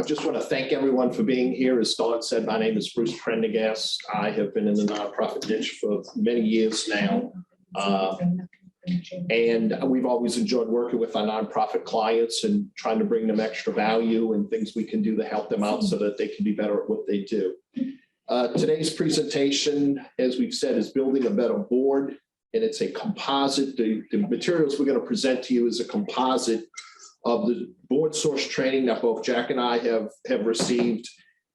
just want to thank everyone for being here. As Dawn said, my name is Bruce Prendergast. I have been in the nonprofit niche for many years now. And we've always enjoyed working with our nonprofit clients and trying to bring them extra value and things we can do to help them out so that they can be better at what they do. Today's presentation, as we've said, is building a better board, and it's a composite. The materials we're going to present to you is a composite of the board source training that both Jack and I have received,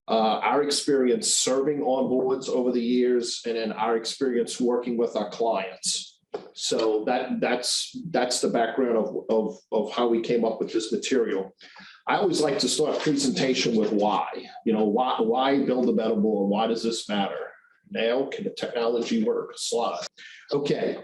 our experience serving on boards over the years, and then our experience working with our clients. So that's the background of how we came up with this material. I always like to start a presentation with why. You know, why build a better board? Why does this matter? Now, can the technology work? Slide. Okay,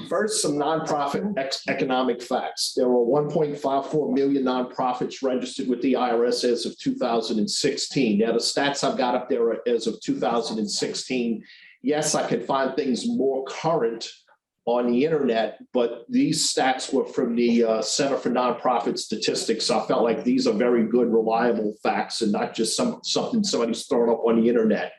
first, some nonprofit economic facts. There are 1.54 million nonprofits registered with the IRS as of 2016. Now, the stats I've got up there are as of 2016. Yes, I could find things more current on the internet, but these stats were from the Center for Nonprofit Statistics. So I felt like these are very good, reliable facts and not just something somebody's thrown up on the internet.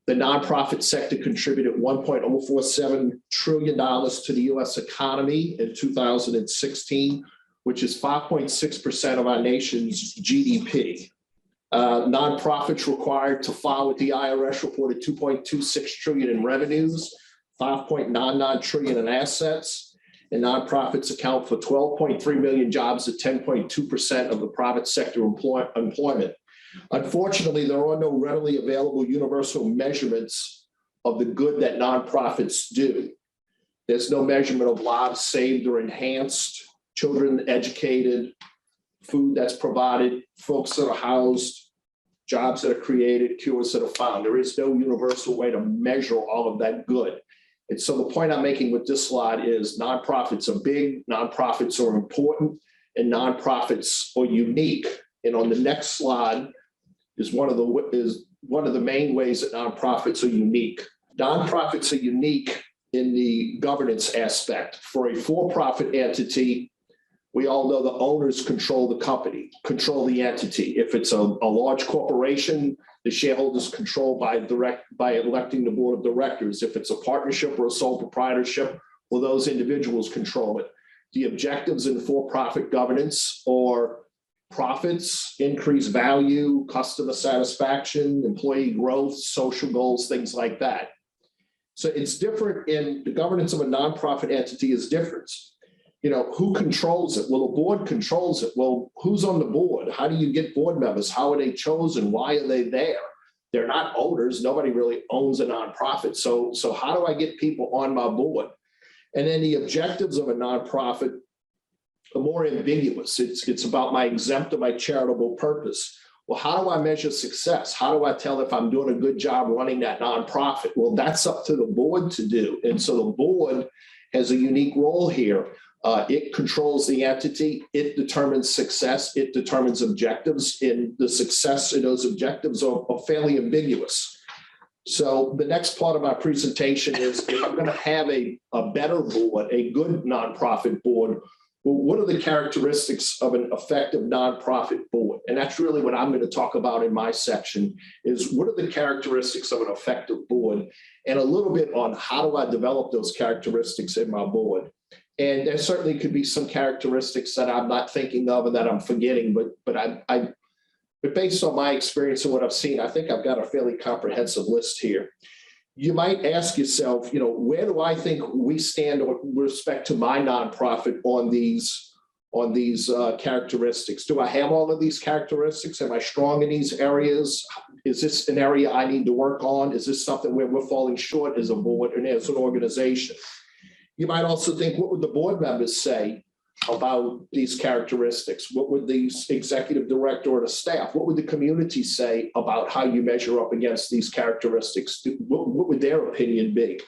The nonprofit sector contributed $1.047 trillion to the U.S. economy in 2016, which is 5.6% of our nation's GDP. Nonprofits required to file with the IRS reported $2.26 trillion in revenues, $5.99 trillion in assets, and nonprofits account for 12.3 million jobs at 10.2% of the private sector employment. Unfortunately, there are no readily available universal measurements of the good that nonprofits do. There's no measurement of lives saved or enhanced, children educated, food that's provided, folks that are housed, jobs that are created, cures that are found. There is no universal way to measure all of that good. And so the point I'm making with this slide is nonprofits are big, nonprofits are important, and nonprofits are unique. And on the next slide is one of the main ways that nonprofits are unique. Nonprofits are unique in the governance aspect. For a for-profit entity, we all know the owners control the company, control the entity. If it's a large corporation, the shareholders control by electing the board of directors. If it's a partnership or a sole proprietorship, well, those individuals control it. The objectives in for-profit governance are profits, increased value, customer satisfaction, employee growth, social goals, things like that. So it's different in the governance of a nonprofit entity is different. You know, who controls it? Well, the board controls it. Well, who's on the board? How do you get board members? How are they chosen? Why are they there? They're not owners. Nobody really owns a nonprofit. So how do I get people on my board? And then the objectives of a nonprofit are more ambiguous. It's about my exempt or my charitable purpose. Well, how do I measure success? How do I tell if I'm doing a good job running that nonprofit? Well, that's up to the board to do. And so the board has a unique role here. It controls the entity. It determines success. It determines objectives. And the success in those objectives are fairly ambiguous. So the next part of my presentation is if I'm going to have a better board, a good nonprofit board, well, what are the characteristics of an effective nonprofit board? And that's really what I'm going to talk about in my section is what are the characteristics of an effective board and a little bit on how do I develop those characteristics in my board. And there certainly could be some characteristics that I'm not thinking of and that I'm forgetting, but based on my experience and what I've seen, I think I've got a fairly comprehensive list here. You might ask yourself, you know, where do I think we stand with respect to my nonprofit on these characteristics? Do I have all of these characteristics? Am I strong in these areas? Is this an area I need to work on? Is this something where we're falling short as a board and as an organization? You might also think, what would the board members say about these characteristics? What would the executive director or the staff, what would the community say about how you measure up against these characteristics? What would their opinion be?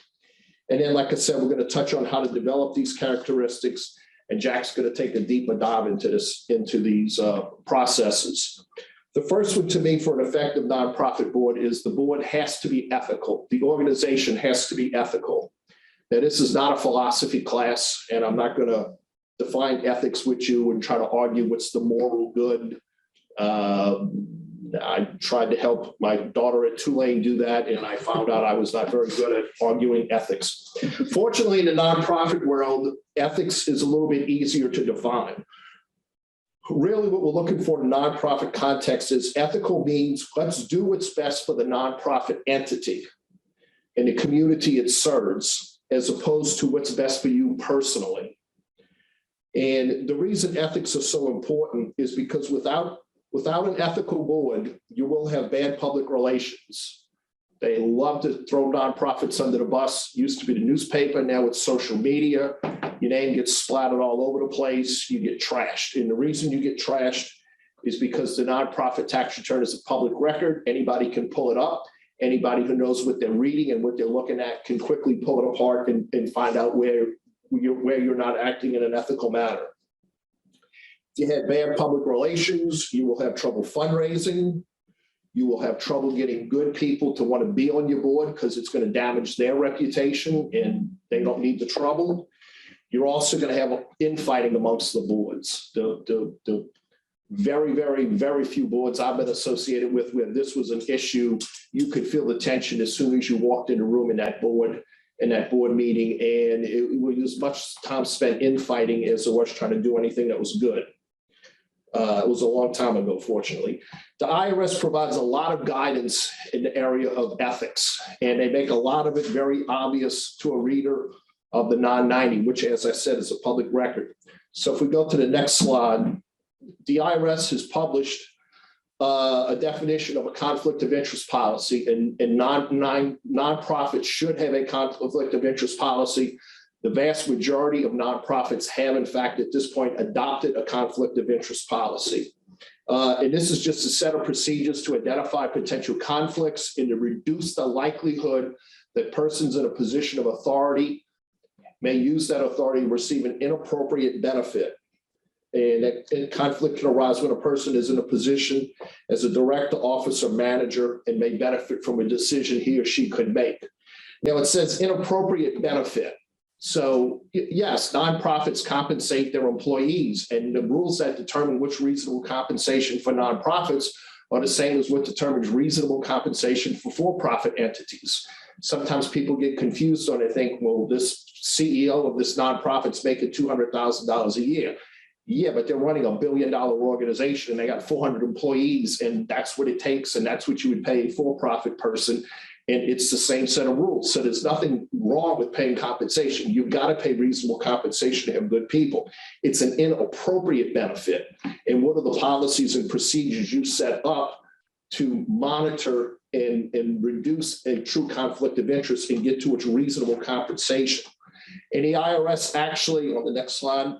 And then, like I said, we're going to touch on how to develop these characteristics, and Jack's going to take a deeper dive into these processes. The first one to me for an effective nonprofit board is the board has to be ethical. The organization has to be ethical. Now, this is not a philosophy class, and I'm not going to define ethics with you and try to argue what's the moral good I tried to help my daughter at Tulane do that, and I found out I was not very good at arguing ethics. Fortunately, in the nonprofit world, ethics is a little bit easier to define. Really, what we're looking for in a nonprofit context is ethical means let's do what's best for the nonprofit entity and the community it serves, as opposed to what's best for you personally. And the reason ethics are so important is because without an ethical board, you will have bad public relations. They love to throw nonprofits under the bus. Used to be the newspaper, now it's social media. Your name gets splattered all over the place. You get trashed. And the reason you get trashed is because the nonprofit tax return is a public record. Anybody can pull it up. Anybody who knows what they're reading and what they're looking at can quickly pull it apart and find out where you're not acting in an ethical manner. If you have bad public relations, you will have trouble fundraising. You will have trouble getting good people to want to be on your board because it's going to damage their reputation and they don't need the trouble. You're also going to have infighting amongst the boards. The very, very, very few boards I've been associated with where this was an issue, you could feel the tension as soon as you walked in the room in that board meeting, and it was much time spent infighting as it was trying to do anything that was good. It was a long time ago, fortunately. The IRS provides a lot of guidance in the area of ethics, and they make a lot of it very obvious to a reader of the 990, which, as I said, is a public record. So if we go to the next slide, the IRS has published a definition of a conflict of interest policy, and nonprofits should have a conflict of interest policy. The vast majority of nonprofits have, in fact, at this point, adopted a conflict of interest policy. And this is just a set of procedures to identify potential conflicts and to reduce the likelihood that persons in a position of authority may use that authority to receive an inappropriate benefit. And that conflict can arise when a person is in a position as a director, officer, manager, and may benefit from a decision he or she could make. Now, it says inappropriate benefit. So yes, nonprofits compensate their employees, and the rules that determine which reasonable compensation for nonprofits are the same as what determines reasonable compensation for for-profit entities. Sometimes people get confused on it, think, well, this CEO of this nonprofit's making $200,000 a year. Yeah, but they're running $1 billion organization and they got 400 employees, and that's what it takes, and that's what you would pay a for-profit person. And it's the same set of rules. So there's nothing wrong with paying compensation. You've got to pay reasonable compensation to have good people. It's an inappropriate benefit. And what are the policies and procedures you set up to monitor and reduce a true conflict of interest and get to its reasonable compensation? And the IRS actually, on the next slide,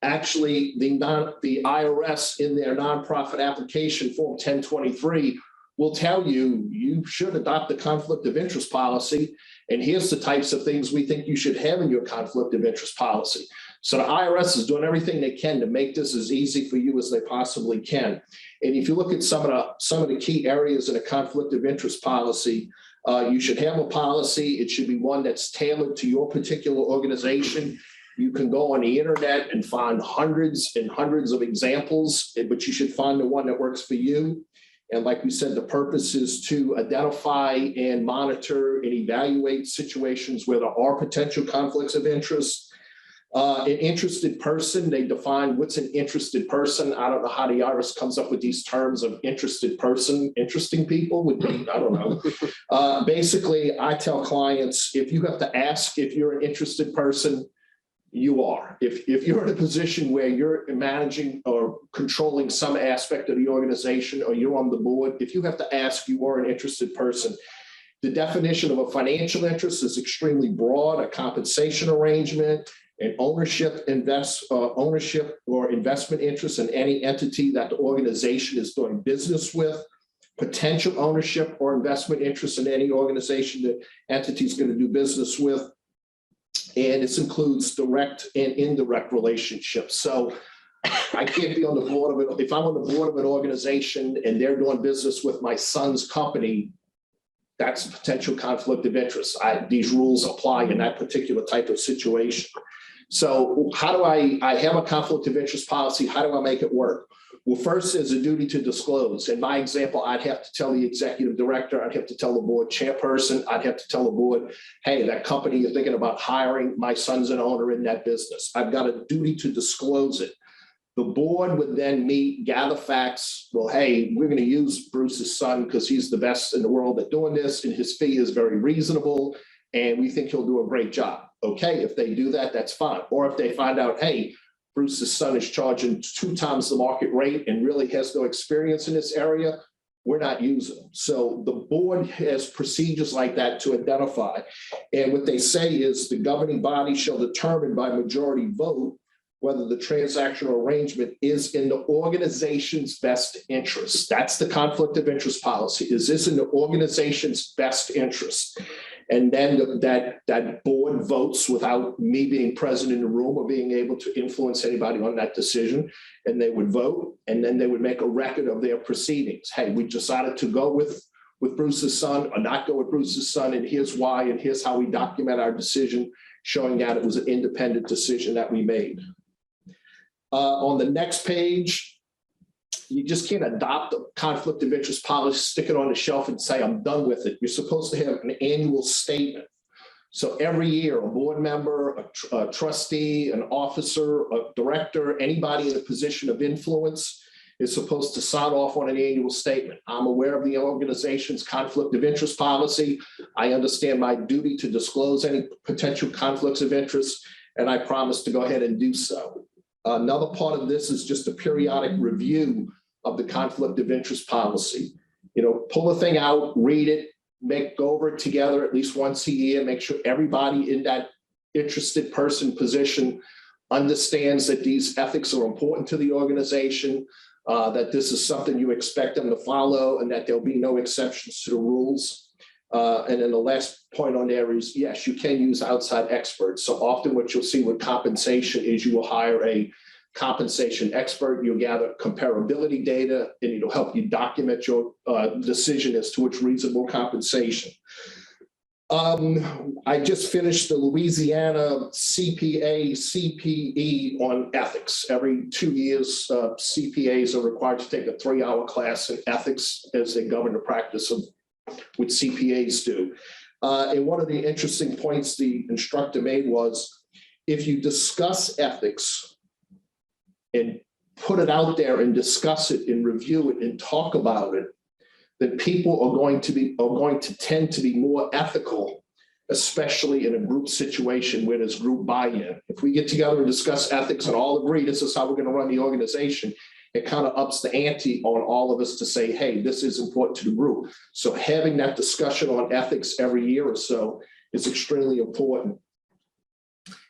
actually the IRS in their nonprofit application form 1023 will tell you you should adopt the conflict of interest policy, and here's the types of things we think you should have in your conflict of interest policy. So the IRS is doing everything they can to make this as easy for you as they possibly can. And if you look at some of the key areas in a conflict of interest policy, you should have a policy. It should be one that's tailored to your particular organization. You can go on the internet and find hundreds and hundreds of examples, but you should find the one that works for you. And like we said, the purpose is to identify and monitor and evaluate situations where there are potential conflicts of interest. An interested person, they define what's an interested person. I don't know how the IRS comes up with these terms of interested person. Interesting people would be, I don't know. Basically, I tell clients, if you have to ask if you're an interested person, you are. If you're in a position where you're managing or controlling some aspect of the organization, or you're on the board, if you have to ask, you are an interested person. The definition of a financial interest is extremely broad: a compensation arrangement, an ownership or investment interest in any entity that the organization is doing business with, potential ownership or investment interest in any organization the entity is going to do business with. And this includes direct and indirect relationships. So I can't be on the board of it. If I'm on the board of an organization and they're doing business with my son's company, that's a potential conflict of interest. These rules apply in that particular type of situation. So how do I have a conflict of interest policy? How do I make it work? Well, first is a duty to disclose. In my example, I'd have to tell the executive director, I'd have to tell the board chairperson, I'd have to tell the board, hey, that company you're thinking about hiring, my son's an owner in that business. I've got a duty to disclose it. The board would then meet, gather facts. Well, hey, we're going to use Bruce's son because he's the best in the world at doing this, and his fee is very reasonable, and we think he'll do a great job. Okay, if they do that, that's fine. Or if they find out, hey, Bruce's son is charging 2 times the market rate and really has no experience in this area, we're not using them. So the board has procedures like that to identify. And what they say is the governing body shall determine by majority vote whether the transactional arrangement is in the organization's best interest. That's the conflict of interest policy. Is this in the organization's best interest? And then that board votes without me being present in the room or being able to influence anybody on that decision. And they would vote, and then they would make a record of their proceedings. Hey, we decided to go with Bruce's son or not go with Bruce's son, and here's why, and here's how we document our decision, showing that it was an independent decision that we made. On the next page, you just can't adopt a conflict of interest policy, stick it on the shelf and say, I'm done with it. You're supposed to have an annual statement. So every year, a board member, a trustee, an officer, a director, anybody in a position of influence is supposed to sign off on an annual statement. I'm aware of the organization's conflict of interest policy. I understand my duty to disclose any potential conflicts of interest, and I promise to go ahead and do so. Another part of this is just a periodic review of the conflict of interest policy. Pull the thing out, read it, go over it together at least once a year, make sure everybody in that interested person position understands that these ethics are important to the organization, that this is something you expect them to follow, and that there'll be no exceptions to the rules. And then the last point on there is, yes, you can use outside experts. So often what you'll see with compensation is you will hire a compensation expert. You'll gather comparability data, and it'll help you document your decision as to which reasonable compensation. I just finished the Louisiana CPA, CPE on ethics. Every 2 years, CPAs are required to take a 3-hour class in ethics as they govern the practice of what CPAs do. And one of the interesting points the instructor made was, if you discuss ethics and put it out there and discuss it and review it and talk about it, then people are going to tend to be more ethical, especially in a group situation where there's group buy-in. If we get together and discuss ethics and all agree this is how we're going to run the organization, it kind of ups the ante on all of us to say, hey, this is important to the group. So having that discussion on ethics every year or so is extremely important.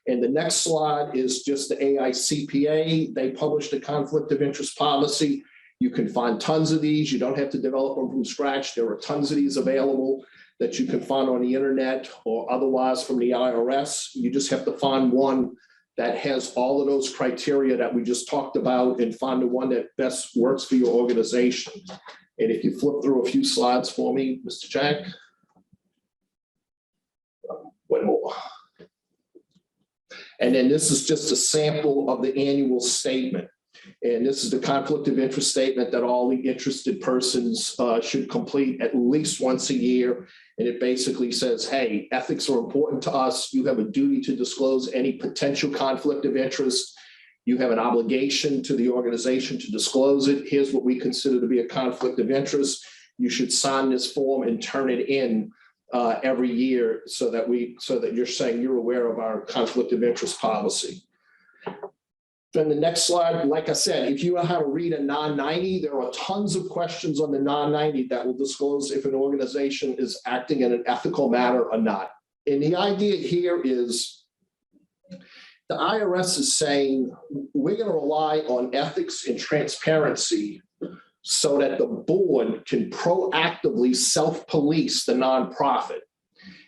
And the next slide is just the AICPA. They published a conflict of interest policy. You can find tons of these. You don't have to develop them from scratch. There are tons of these available that you can find on the internet or otherwise from the IRS. You just have to find one that has all of those criteria that we just talked about and find the one that best works for your organization. And if you flip through a few slides for me, Mr. Jack. One more. And then this is just a sample of the annual statement. And this is the conflict of interest statement that all the interested persons should complete at least once a year. And it basically says, hey, ethics are important to us. You have a duty to disclose any potential conflict of interest. You have an obligation to the organization to disclose it. Here's what we consider to be a conflict of interest. You should sign this form and turn it in every year so that you're saying you're aware of our conflict of interest policy. Then the next slide, like I said, if you know how to read a non-90, there are tons of questions on the non-90 that will disclose if an organization is acting in an ethical manner or not. And the idea here is the IRS is saying we're going to rely on ethics and transparency so that the board can proactively self-police the nonprofit.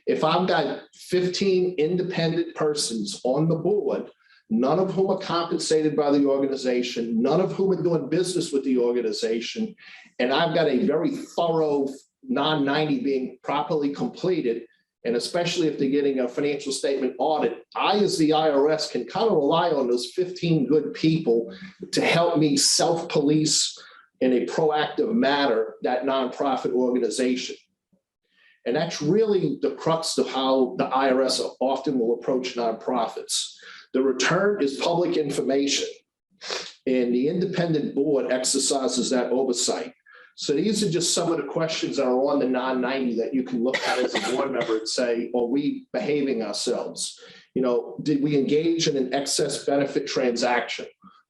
If I've got 15 independent persons on the board, none of whom are compensated by the organization, none of whom are doing business with the organization, and I've got a very thorough non-90 being properly completed, And especially if they're getting a financial statement audit, I, as the IRS, can kind of rely on those 15 good people to help me self-police in a proactive manner that nonprofit organization. And that's really the crux of how the IRS often will approach nonprofits. The return is public information, and the independent board exercises that oversight. So these are just some of the questions that are on the 990 that you can look at as a board member and say, are we behaving ourselves? You know, did we engage in an excess benefit transaction?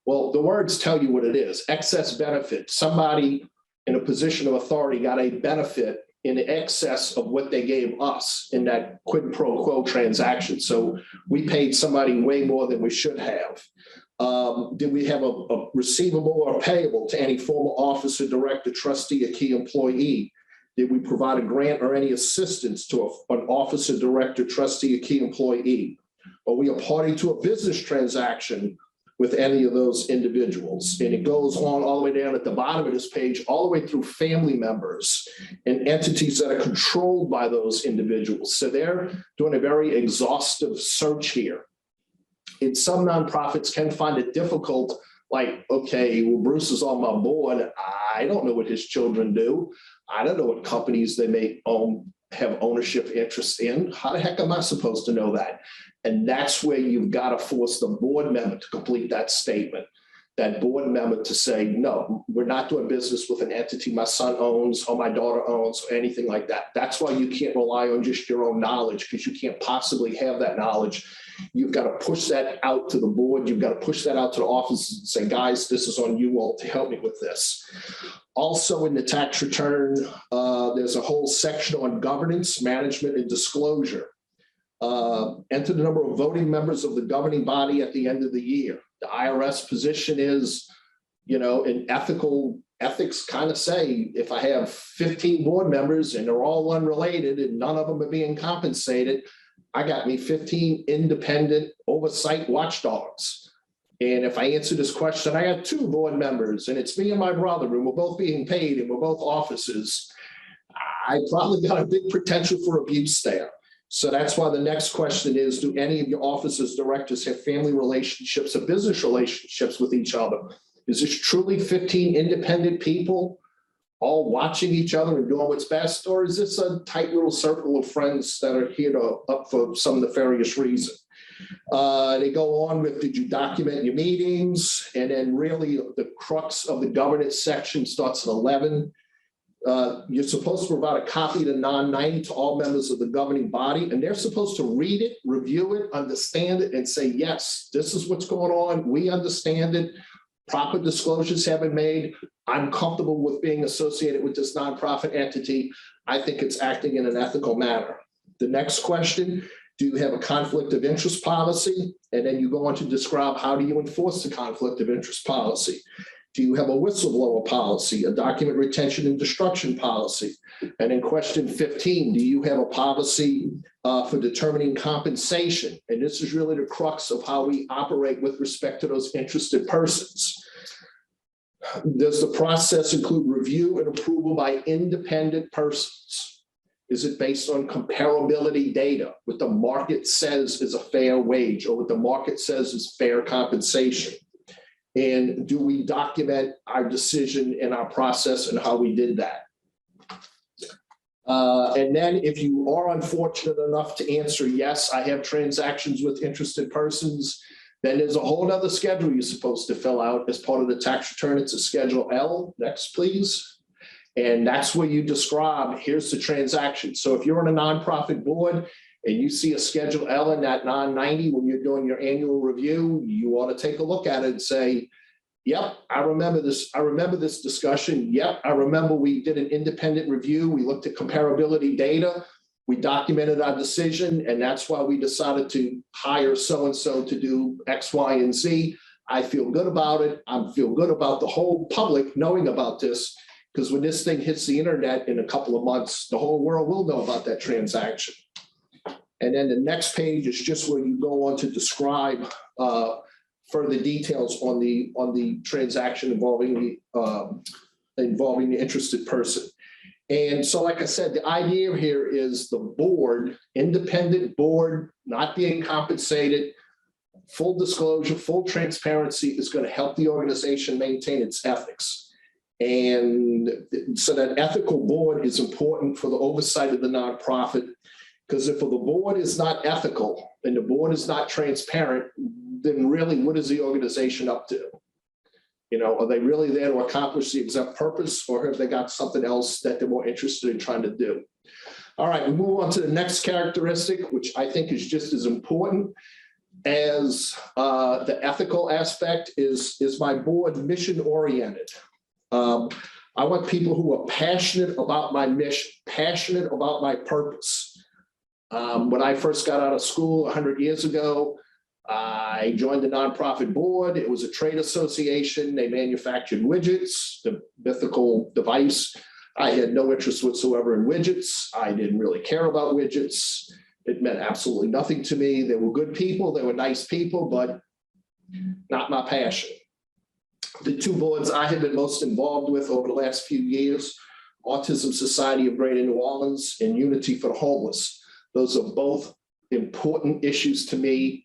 Well, the words tell you what it is. Excess benefit. Somebody in a position of authority got a benefit in excess of what they gave us in that quid pro quo transaction. So we paid somebody way more than we should have. Did we have a receivable or payable to any former officer, director, trustee, or key employee? Did we provide a grant or any assistance to an officer, director, trustee, or key employee? Are we a party to a business transaction with any of those individuals? And it goes on all the way down at the bottom of this page, all the way through family members and entities that are controlled by those individuals. So they're doing a very exhaustive search here. And some nonprofits can find it difficult, like, okay, well, Bruce is on my board. I don't know what his children do. I don't know what companies they may have ownership interest in. How the heck am I supposed to know that? And that's where you've got to force the board member to complete that statement. That board member to say, no, we're not doing business with an entity my son owns or my daughter owns or anything like that. That's why you can't rely on just your own knowledge, because you can't possibly have that knowledge. You've got to push that out to the board. You've got to push that out to the office and say, guys, this is on you all to help me with this. Also in the tax return, there's a whole section on governance, management, and disclosure. Enter the number of voting members of the governing body at the end of the year. The IRS position is, you know, in ethics kind of say, if I have 15 board members and they're all unrelated and none of them are being compensated, I got me 15 independent oversight watchdogs. And if I answer this question, I got 2 board members and it's me and my brother and we're both being paid and we're both officers, I probably got a big potential for abuse there. So that's why the next question is, do any of your officers, directors have family relationships or business relationships with each other? Is this truly 15 independent people all watching each other and doing what's best? Or is this a tight little circle of friends that are here up for some nefarious reason? They go on with, did you document your meetings? And then really the crux of the governance section starts at 11. You're supposed to provide a copy of the 990 to all members of the governing body, and they're supposed to read it, review it, understand it, and say, yes, this is what's going on. We understand it. Proper disclosures have been made. I'm comfortable with being associated with this nonprofit entity. I think it's acting in an ethical manner. The next question, do you have a conflict of interest policy? And then you go on to describe, how do you enforce the conflict of interest policy? Do you have a whistleblower policy, a document retention and destruction policy? And in question 15, do you have a policy for determining compensation? And this is really the crux of how we operate with respect to those interested persons. Does the process include review and approval by independent persons? Is it based on comparability data? What the market says is a fair wage or what the market says is fair compensation? And do we document our decision and our process and how we did that? And then if you are unfortunate enough to answer, yes, I have transactions with interested persons, then there's a whole other schedule you're supposed to fill out as part of the tax return. It's a Schedule L. Next, please. And that's where you describe, here's the transaction. So if you're on a nonprofit board and you see a Schedule L in that 990 when you're doing your annual review, you ought to take a look at it and say, yep, I remember this. I remember this discussion. Yep, I remember we did an independent review. We looked at comparability data. We documented our decision, and that's why we decided to hire so-and-so to do X, Y, and Z. I feel good about it. I feel good about the whole public knowing about this, because when this thing hits the internet in a couple of months, the whole world will know about that transaction. And then the next page is just where you go on to describe further details on the transaction involving the interested person. And so, like I said, the idea here is the board, independent board, not being compensated, full disclosure, full transparency is going to help the organization maintain its ethics. And so that ethical board is important for the oversight of the nonprofit, because if the board is not ethical and the board is not transparent, then really what is the organization up to? You know, are they really there to accomplish the exact purpose, or have they got something else that they're more interested in trying to do? All right, we move on to the next characteristic, which I think is just as important as the ethical aspect is my board mission oriented. I want people who are passionate about my mission, passionate about my purpose. When I first got out of school 100 years ago, I joined the nonprofit board. It was a trade association. They manufactured widgets, the mythical device. I had no interest whatsoever in widgets. I didn't really care about widgets. It meant absolutely nothing to me. They were good people. They were nice people, but not my passion. The two boards I have been most involved with over the last few years, Autism Society of Greater New Orleans and Unity for the Homeless. Those are both important issues to me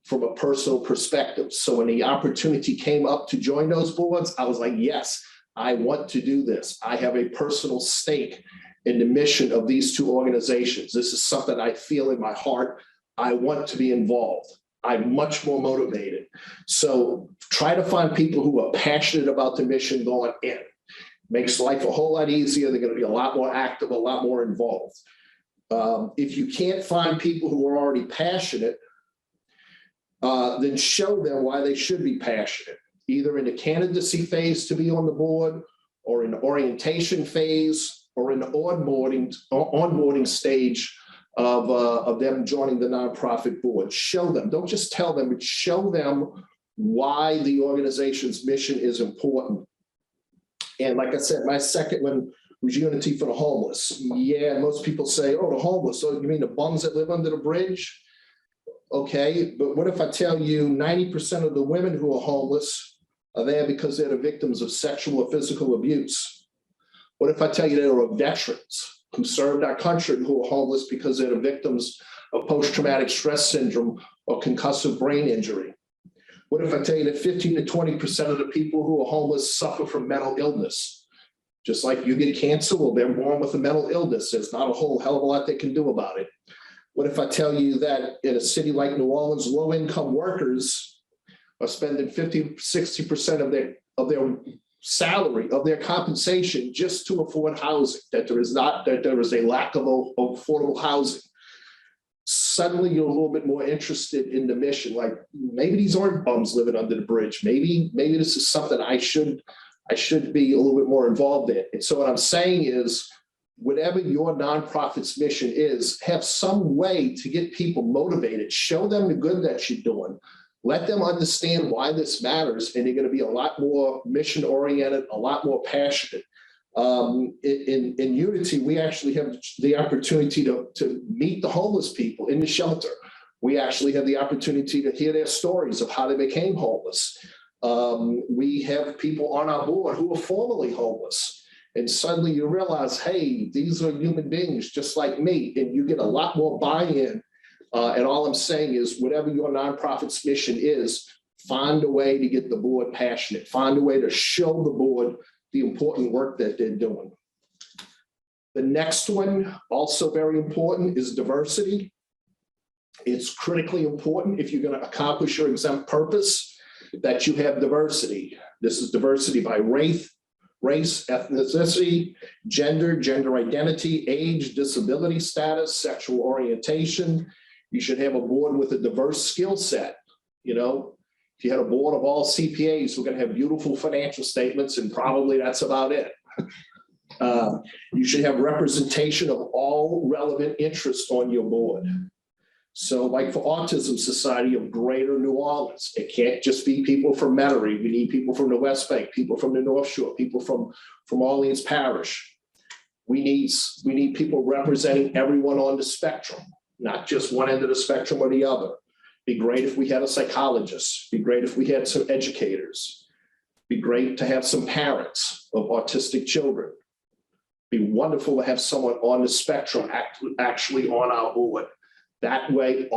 from a personal perspective. So when the opportunity came up to join those boards, I was like, yes, I want to do this. I have a personal stake in the mission of these two organizations. This is something I feel in my heart. I want to be involved. I'm much more motivated. So try to find people who are passionate about the mission going in. Makes life a whole lot easier. They're going to be a lot more active, a lot more involved. If you can't find people who are already passionate, then show them why they should be passionate, either in the candidacy phase to be on the board, or in the orientation phase, or in the onboarding stage of them joining the nonprofit board. Show them, don't just tell them, but show them why the organization's mission is important. And like I said, my second one was Unity for the Homeless. Yeah, most people say, oh, the homeless, so you mean the bums that live under the bridge? Okay, but what if I tell you 90% of the women who are homeless are there because they're the victims of sexual or physical abuse? What if I tell you there are veterans who served our country who are homeless because they're the victims of post-traumatic stress syndrome or concussive brain injury? What if I tell you that 15 to 20% of the people who are homeless suffer from mental illness? Just like you get cancer, well, they're born with a mental illness. There's not a whole hell of a lot they can do about it. What if I tell you that in a city like New Orleans, low-income workers are spending 50, 60% of their salary, of their compensation, just to afford housing, that there is a lack of affordable housing? Suddenly you're a little bit more interested in the mission. Like, maybe these aren't bums living under the bridge. Maybe this is something I should be a little bit more involved in. And so what I'm saying is, whatever your nonprofit's mission is, have some way to get people motivated. Show them the good that you're doing. Let them understand why this matters, and they're going to be a lot more mission-oriented, a lot more passionate. In Unity, we actually have the opportunity to meet the homeless people in the shelter. We actually have the opportunity to hear their stories of how they became homeless. We have people on our board who are formerly homeless. And suddenly you realize, hey, these are human beings just like me, and you get a lot more buy-in. And all I'm saying is, whatever your nonprofit's mission is, find a way to get the board passionate. Find a way to show the board the important work that they're doing. The next one, also very important, is diversity. It's critically important if you're going to accomplish your exempt purpose that you have diversity. This is diversity by race, ethnicity, gender identity, age, disability status, sexual orientation. You should have a board with a diverse skill set. You know, if you had a board of all CPAs, we're going to have beautiful financial statements, and probably that's about it. You should have representation of all relevant interests on your board. So like for Autism Society of Greater New Orleans, it can't just be people from Metairie. We need people from the West Bank, people from the North Shore, people from Orleans Parish. We need people representing everyone on the spectrum, not just one end of the spectrum or the other. Be great if we had a psychologist. Be great if we had some educators. Be great to have some parents of autistic children. Be wonderful to have someone on the spectrum actually on our board. That way,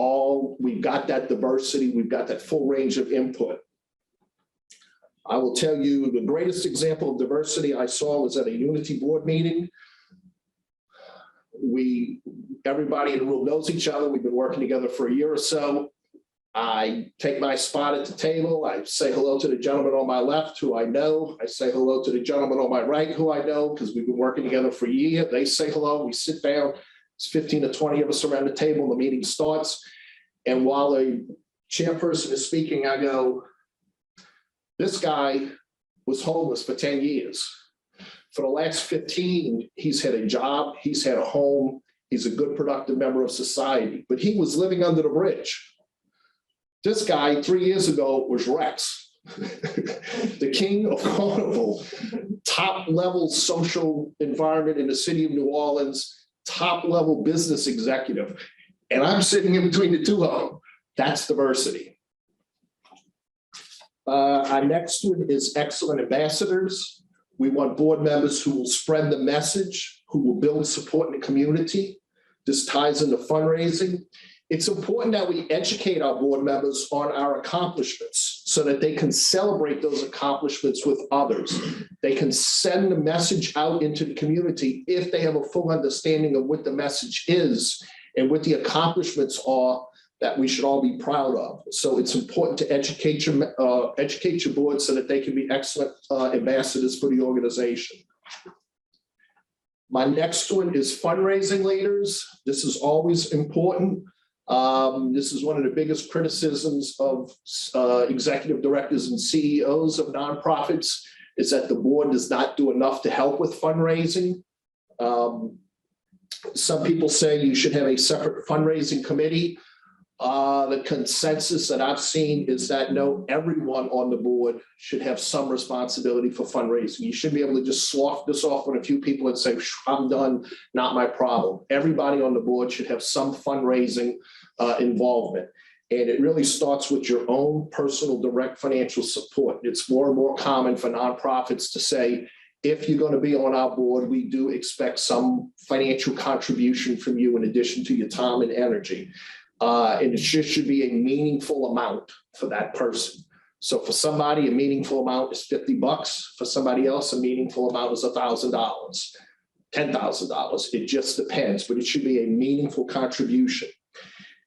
we've got that diversity, we've got that full range of input. I will tell you the greatest example of diversity I saw was at a Unity board meeting. Everybody in the room knows each other. We've been working together for a year or so. I take my spot at the table. I say hello to the gentleman on my left, who I know. I say hello to the gentleman on my right, who I know, because we've been working together for a year. They say hello. We sit down. It's 15 to 20 of us around the table. The meeting starts. And while the chairperson is speaking, I go, this guy was homeless for 10 years. For the last 15, he's had a job. He's had a home. He's a good, productive member of society. But he was living under the bridge. This guy 3 years ago was Rex, the king of Carnival, top level social environment in the city of New Orleans, top level business executive. And I'm sitting in between the two of them. That's diversity. Our next one is excellent ambassadors. We want board members who will spread the message, who will build support in the community. This ties into fundraising. It's important that we educate our board members on our accomplishments so that they can celebrate those accomplishments with others. They can send the message out into the community if they have a full understanding of what the message is and what the accomplishments are that we should all be proud of. So it's important to educate your board so that they can be excellent ambassadors for the organization. My next one is fundraising leaders. This is always important. This is one of the biggest criticisms of executive directors and CEOs of nonprofits is that the board does not do enough to help with fundraising. Some people say you should have a separate fundraising committee. The consensus that I've seen is that no, everyone on the board should have some responsibility for fundraising. You shouldn't be able to just slough this off on a few people and say, I'm done, not my problem. Everybody on the board should have some fundraising involvement. And it really starts with your own personal direct financial support. It's more and more common for nonprofits to say, if you're going to be on our board, we do expect some financial contribution from you in addition to your time and energy. And it should be a meaningful amount for that person. So for somebody, a meaningful amount is $50. For somebody else, a meaningful amount is $1,000, $10,000. It just depends, but it should be a meaningful contribution.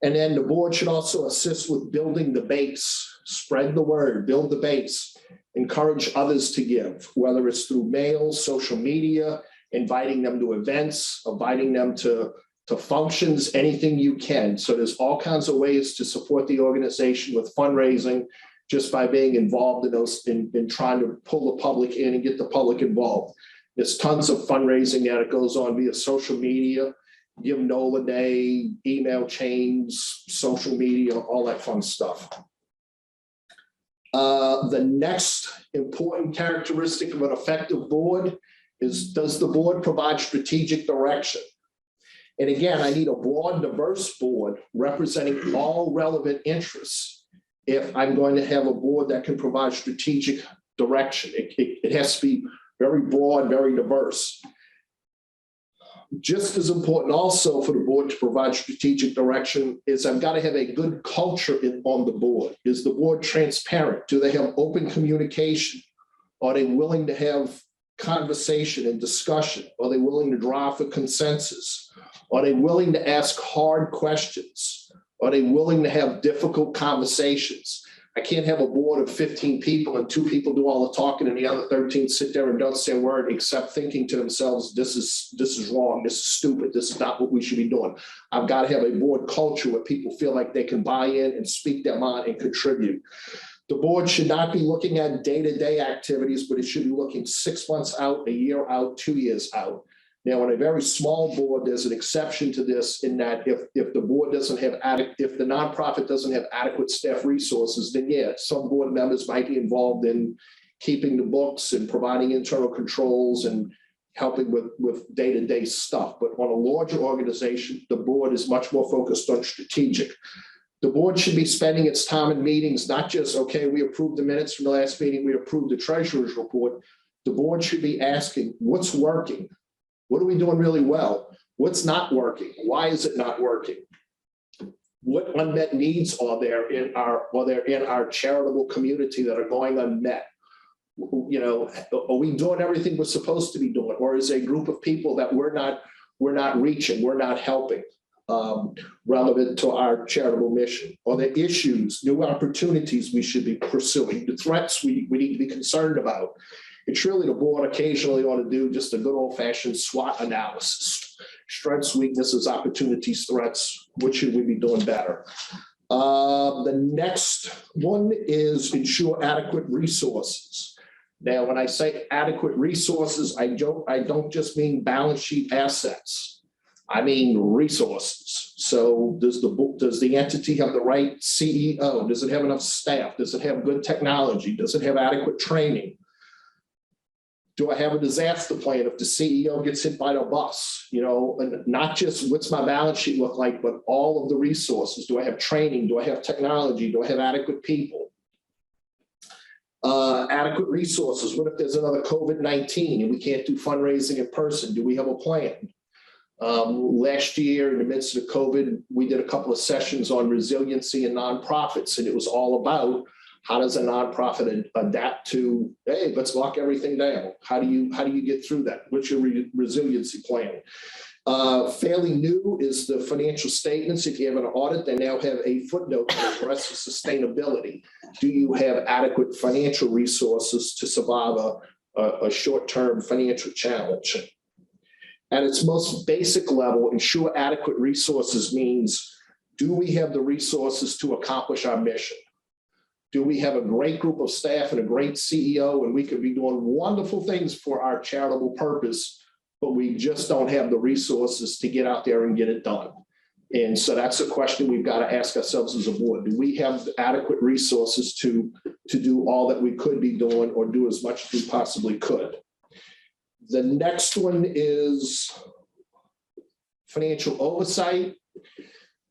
And then the board should also assist with building the base, spread the word, build the base, encourage others to give, whether it's through mail, social media, inviting them to events, inviting them to functions, anything you can. So there's all kinds of ways to support the organization with fundraising just by being involved in those, in trying to pull the public in and get the public involved. There's tons of fundraising that it goes on via social media, give NOLA Day, email chains, social media, all that fun stuff. The next important characteristic of an effective board is, does the board provide strategic direction? And again, I need a broad, diverse board representing all relevant interests if I'm going to have a board that can provide strategic direction. It has to be very broad, very diverse. Just as important also for the board to provide strategic direction is I've got to have a good culture on the board. Is the board transparent? Do they have open communication? Are they willing to have conversation and discussion? Are they willing to draw for consensus? Are they willing to ask hard questions? Are they willing to have difficult conversations? I can't have a board of 15 people and 2 people do all the talking and the other 13 sit there and don't say a word except thinking to themselves, this is wrong, this is stupid, this is not what we should be doing. I've got to have a board culture where people feel like they can buy in and speak their mind and contribute. The board should not be looking at day-to-day activities, but it should be looking 6 months out, a year out, 2 years out. Now, on a very small board, there's an exception to this in that if the board doesn't have if the nonprofit doesn't have adequate staff resources, then yeah, some board members might be involved in keeping the books and providing internal controls and helping with day-to-day stuff. But on a larger organization, the board is much more focused on strategic. The board should be spending its time in meetings, not just, okay, we approved the minutes from the last meeting, we approved the treasurer's report. The board should be asking, what's working? What are we doing really well? What's not working? Why is it not working? What unmet needs are there in our charitable community that are going unmet? You know, are we doing everything we're supposed to be doing, or is there a group of people that we're not reaching, we're not helping, relevant to our charitable mission? Are there issues, new opportunities we should be pursuing, the threats we need to be concerned about? It's really the board occasionally ought to do just a good old-fashioned SWOT analysis. Strengths, weaknesses, opportunities, threats. What should we be doing better? The next one is ensure adequate resources. Now, when I say adequate resources, I don't just mean balance sheet assets. I mean resources. So does the entity have the right CEO? Does it have enough staff? Does it have good technology? Does it have adequate training? Do I have a disaster plan if the CEO gets hit by the bus? You know, and not just what's my balance sheet look like, but all of the resources. Do I have training? Do I have technology? Do I have adequate people? Adequate resources. What if there's another COVID-19 and we can't do fundraising in person? Do we have a plan? Last year, in the midst of COVID, we did a couple of sessions on resiliency and nonprofits, and it was all about how does a nonprofit adapt to, hey, let's lock everything down? How do you get through that? What's your resiliency plan? Fairly new is the financial statements. If you have an audit, they now have a footnote that addresses sustainability. Do you have adequate financial resources to survive a short-term financial challenge? At its most basic level, ensure adequate resources means, do we have the resources to accomplish our mission? Do we have a great group of staff and a great CEO, and we could be doing wonderful things for our charitable purpose, but we just don't have the resources to get out there and get it done? And so that's a question we've got to ask ourselves as a board. Do we have adequate resources to do all that we could be doing, or do as much as we possibly could? The next one is financial oversight.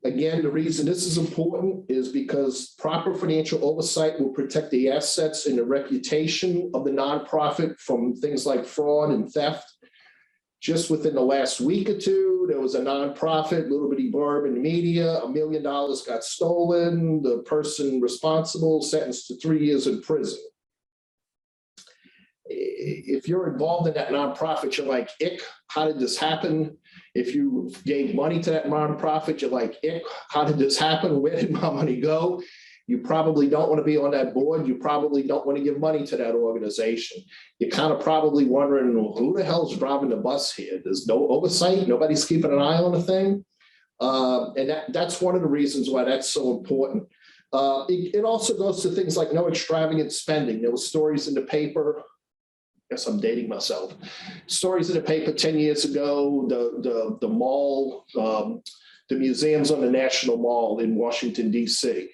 Again, the reason this is important is because proper financial oversight will protect the assets and the reputation of the nonprofit from things like fraud and theft. Just within the last week or two, there was a nonprofit, little bitty blurb in the media, $1 million got stolen, the person responsible sentenced to 3 years in prison. If you're involved in that nonprofit, you're like, ick, how did this happen? If you gave money to that nonprofit, you're like, ick, how did this happen? Where did my money go? You probably don't want to be on that board. You probably don't want to give money to that organization. You're kind of probably wondering, well, who the hell's driving the bus here? There's no oversight. Nobody's keeping an eye on the thing. And that's one of the reasons why that's so important. It also goes to things like no extravagant spending. There were stories in the paper. I guess I'm dating myself. Stories in the paper 10 years ago, the mall, the museums on the National Mall in Washington, D.C.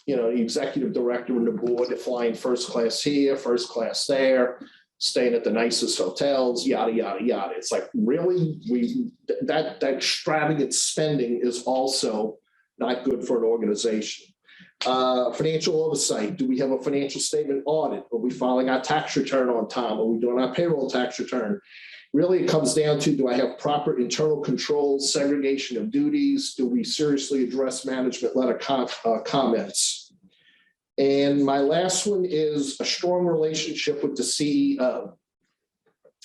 You know, the executive director and the board are flying first class here, first class there, staying at the nicest hotels, yada, yada, yada. It's like, really, that extravagant spending is also not good for an organization. Financial oversight. Do we have a financial statement audit? Are we filing our tax return on time? Are we doing our payroll tax return? Really, it comes down to, do I have proper internal controls, segregation of duties? Do we seriously address management letter comments? And my last one is a strong relationship with the CEO.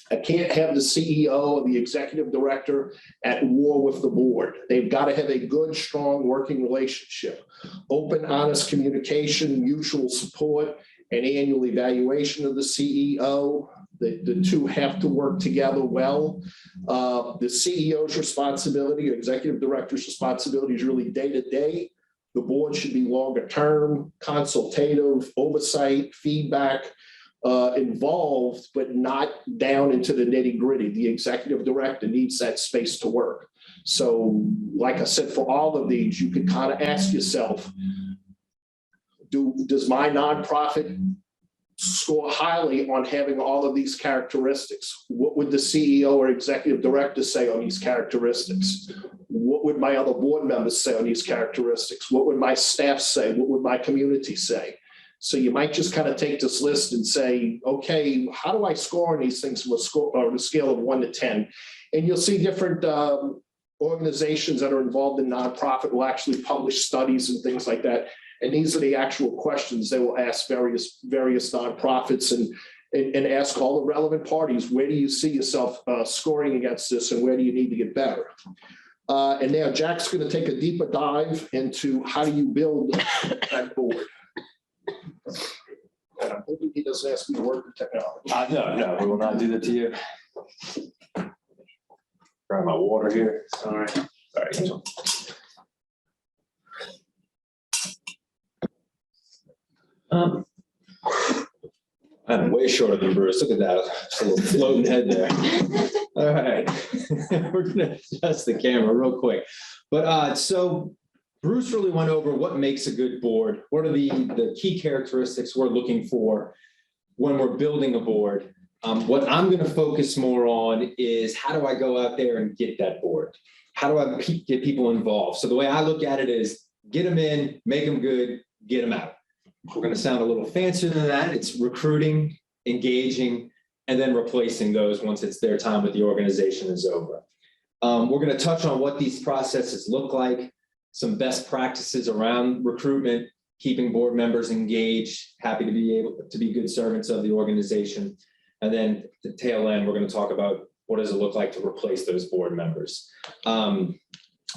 I can't have the CEO or the executive director at war with the board. They've got to have a good, strong working relationship. Open, honest communication, mutual support, and annual evaluation of the CEO. The two have to work together well. The CEO's responsibility, or executive director's responsibility, is really day-to-day. The board should be longer-term, consultative, oversight, feedback, involved, but not down into the nitty-gritty. The executive director needs that space to work. So, like I said, for all of these, you can kind of ask yourself, does my nonprofit score highly on having all of these characteristics? What would the CEO or executive director say on these characteristics? What would my other board members say on these characteristics? What would my staff say? What would my community say? So you might just kind of take this list and say, okay, how do I score on these things on a scale of 1 to 10? And you'll see different organizations that are involved in nonprofit will actually publish studies and things like that. And these are the actual questions they will ask various nonprofits and ask all the relevant parties, where do you see yourself scoring against this and where do you need to get better? And now Jack's going to take a deeper dive into how do you build that board. And I'm hoping he doesn't ask me to work with technology. No, we will not do that to you. Grab my water here. All right. I'm way shorter than Bruce. Look at that. Just a little floating head there. All right. We're going to adjust the camera real quick. But so Bruce really went over what makes a good board. What are the key characteristics we're looking for when we're building a board? What I'm going to focus more on is how do I go out there and get that board? How do I get people involved? So the way I look at it is get them in, make them good, get them out. We're going to sound a little fancier than that. It's recruiting, engaging, and then replacing those once it's their time with the organization is over. We're going to touch on what these processes look like, some best practices around recruitment, keeping board members engaged, happy to be able to be good servants of the organization. And then the tail end, we're going to talk about what does it look like to replace those board members.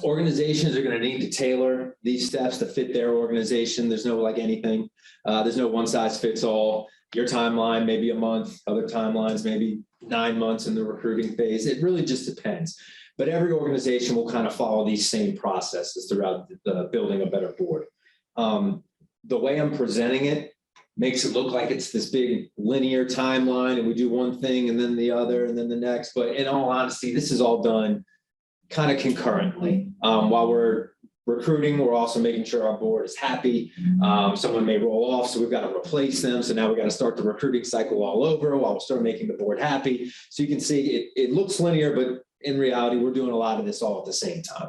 Organizations are going to need to tailor these steps to fit their organization. There's no like anything. There's no one size fits all. Your timeline may be a month, other timelines maybe 9 months in the recruiting phase. It really just depends. But every organization will kind of follow these same processes throughout the building a better board. The way I'm presenting it makes it look like it's this big linear timeline and we do one thing and then the other and then the next. But in all honesty, this is all done kind of concurrently. While we're recruiting, we're also making sure our board is happy. Someone may roll off, so we've got to replace them. So now we've got to start the recruiting cycle all over while we're still making the board happy. So you can see it looks linear, but in reality, we're doing a lot of this all at the same time.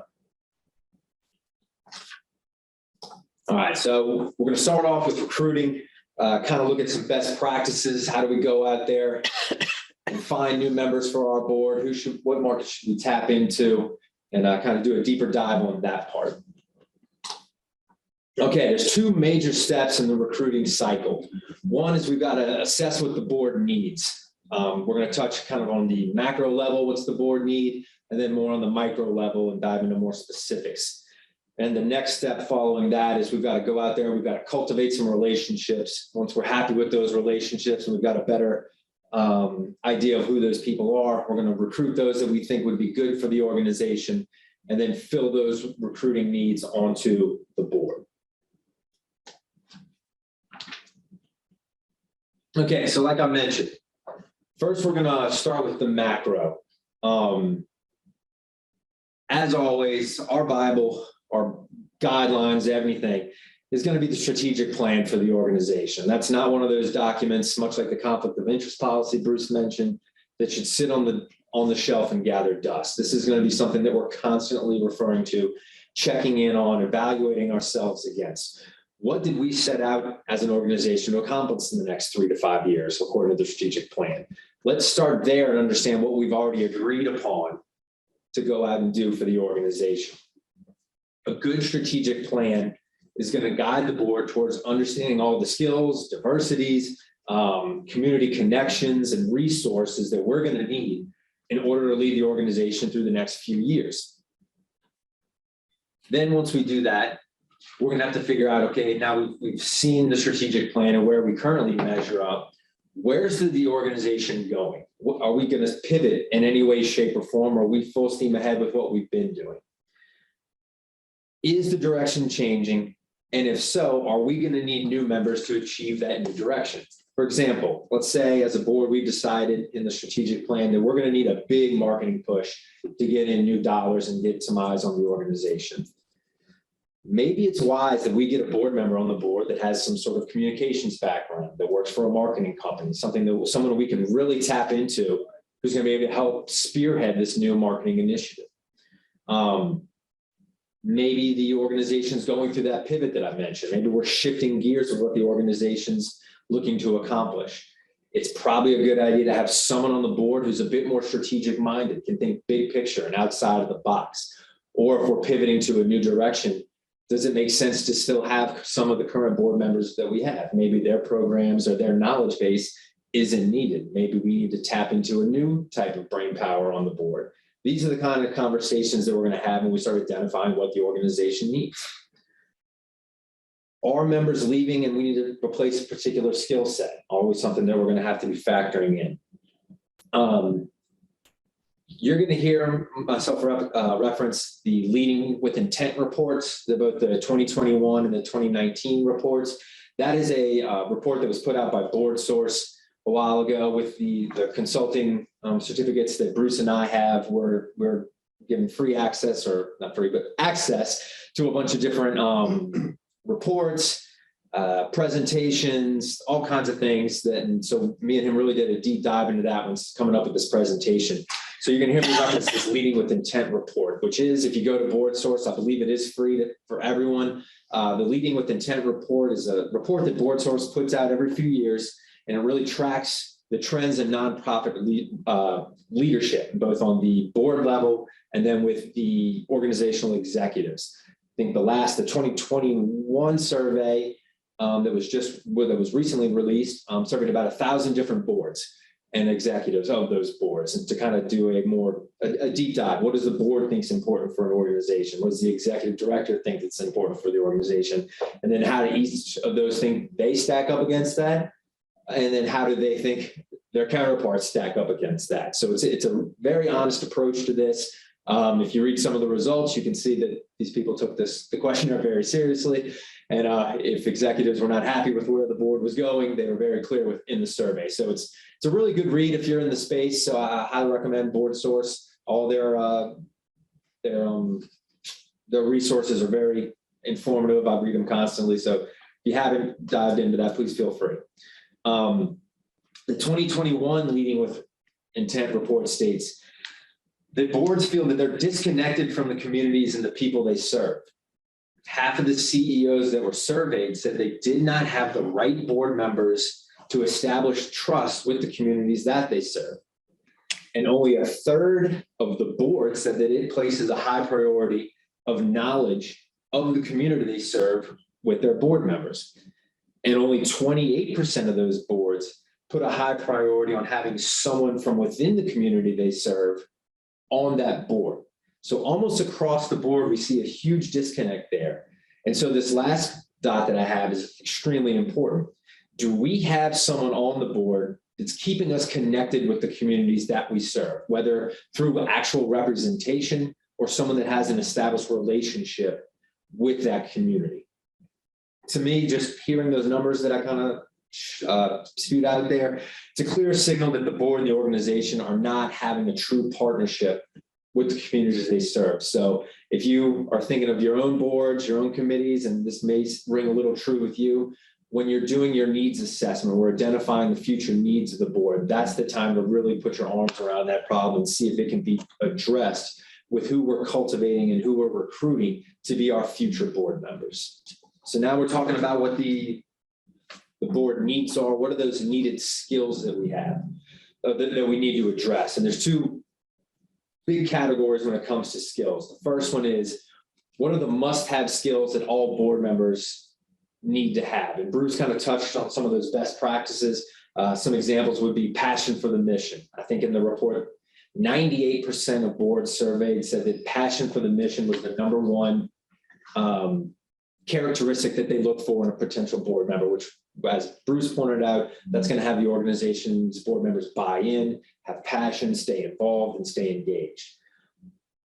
All right, so we're going to start off with recruiting, kind of look at some best practices. How do we go out there and find new members for our board? What market should we tap into? And kind of do a deeper dive on that part. Okay, there's two major steps in the recruiting cycle. One is we've got to assess what the board needs. We're going to touch kind of on the macro level, what's the board need, and then more on the micro level and dive into more specifics. And the next step following that is we've got to go out there and we've got to cultivate some relationships. Once we're happy with those relationships and we've got a better idea of who those people are, we're going to recruit those that we think would be good for the organization and then fill those recruiting needs onto the board. Okay, so like I mentioned, first we're going to start with the macro. As always, our Bible, our guidelines, everything is going to be the strategic plan for the organization. That's not one of those documents, much like the conflict of interest policy Bruce mentioned, that should sit on the shelf and gather dust. This is going to be something that we're constantly referring to, checking in on, evaluating ourselves against. What did we set out as an organization to accomplish in the next 3 to 5 years, according to the strategic plan? Let's start there and understand what we've already agreed upon to go out and do for the organization. A good strategic plan is going to guide the board towards understanding all the skills, diversities, community connections, and resources that we're going to need in order to lead the organization through the next few years. Then once we do that, we're going to have to figure out, okay, now we've seen the strategic plan and where we currently measure up. Where's the organization going? Are we going to pivot in any way, shape, or form? Or are we full steam ahead with what we've been doing? Is the direction changing? And if so, are we going to need new members to achieve that new direction? For example, let's say as a board, we've decided in the strategic plan that we're going to need a big marketing push to get in new dollars and get some eyes on the organization. Maybe it's wise that we get a board member on the board that has some sort of communications background, that works for a marketing company, someone we can really tap into who's going to be able to help spearhead this new marketing initiative. Maybe the organization's going through that pivot that I mentioned. Maybe we're shifting gears of what the organization's looking to accomplish. it's probably a good idea to have someone on the board who's a bit more strategic minded, can think big picture and outside of the box. Or if we're pivoting to a new direction, does it make sense to still have some of the current board members that we have? Maybe their programs or their knowledge base isn't needed. Maybe we need to tap into a new type of brain power on the board. These are the kind of conversations that we're going to have when we start identifying what the organization needs. Are members leaving and we need to replace a particular skill set? Always something that we're going to have to be factoring in. You're going to hear myself reference the Leading with Intent reports, both the 2021 and the 2019 reports. That is a report that was put out by Board Source a while ago with the consulting certificates that Bruce and I have. We're given free access, or not free, but access to a bunch of different reports, presentations, all kinds of things and so me and him really did a deep dive into that when coming up with this presentation. So you're going to hear me reference this Leading with Intent report, which is, if you go to Board Source, I believe it is free for everyone. The Leading with Intent report is a report that Board Source puts out every few years, and it really tracks the trends in nonprofit leadership, both on the board level and then with the organizational executives. I think the 2021 survey that was recently released surveyed about 1,000 different boards and executives of those boards, and to kind of do a deep dive. What does the board think is important for an organization? What does the executive director think that's important for the organization? And then how do each of those think they stack up against that? And then how do they think their counterparts stack up against that? So it's a very honest approach to this. If you read some of the results, you can see that these people took the questionnaire very seriously. And if executives were not happy with where the board was going, they were very clear within the survey. So it's a really good read if you're in the space. So I highly recommend Board Source. All their resources are very informative. I read them constantly. So if you haven't dived into that, please feel free. The 2021 Leading with Intent report states that boards feel that they're disconnected from the communities and the people they serve. Half of the CEOs that were surveyed said they did not have the right board members to establish trust with the communities that they serve. And only a third of the board said that it places a high priority of knowledge of the community they serve with their board members. And only 28% of those boards put a high priority on having someone from within the community they serve on that board. So almost across the board, we see a huge disconnect there. And so this last dot that I have is extremely important. Do we have someone on the board that's keeping us connected with the communities that we serve, whether through actual representation or someone that has an established relationship with that community? To me, just hearing those numbers that I kind of spewed out there, it's a clear signal that the board and the organization are not having a true partnership with the communities they serve. So if you are thinking of your own boards, your own committees, and this may ring a little true with you, when you're doing your needs assessment, we're identifying the future needs of the board. That's the time to really put your arms around that problem and see if it can be addressed with who we're cultivating and who we're recruiting to be our future board members. So now we're talking about what the board needs are. What are those needed skills that we have that we need to address? And there's two big categories when it comes to skills. The first one is, what are the must-have skills that all board members need to have? And Bruce kind of touched on some of those best practices. Some examples would be passion for the mission. I think in the report, 98% of boards surveyed said that passion for the mission was the number one characteristic that they look for in a potential board member, which, as Bruce pointed out, that's going to have the organization's board members buy in, have passion, stay involved, and stay engaged.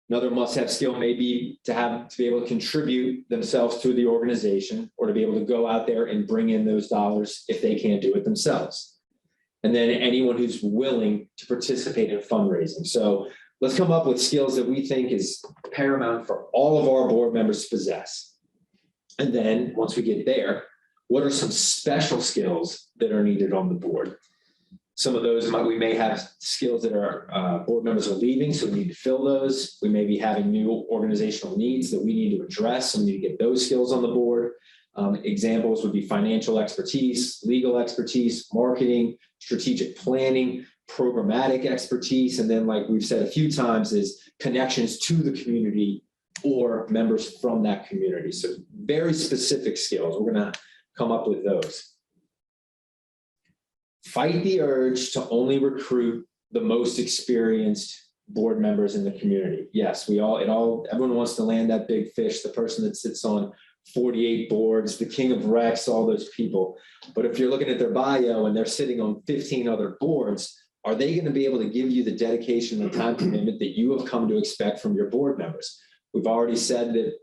Another must-have skill may be to be able to contribute themselves to the organization, or to be able to go out there and bring in those dollars if they can't do it themselves. And then anyone who's willing to participate in fundraising. So let's come up with skills that we think is paramount for all of our board members to possess. And then once we get there, what are some special skills that are needed on the board? Some of those we may have skills that our board members are leaving, so we need to fill those. We may be having new organizational needs that we need to address, and we need to get those skills on the board. Examples would be financial expertise, legal expertise, marketing, strategic planning, programmatic expertise, and then, like we've said a few times, is connections to the community or members from that community. So very specific skills. We're going to come up with those. Fight the urge to only recruit the most experienced board members in the community. Yes, everyone wants to land that big fish, the person that sits on 48 boards, the king of recs, all those people. But if you're looking at their bio and they're sitting on 15 other boards, are they going to be able to give you the dedication and time commitment that you have come to expect from your board members? We've already said that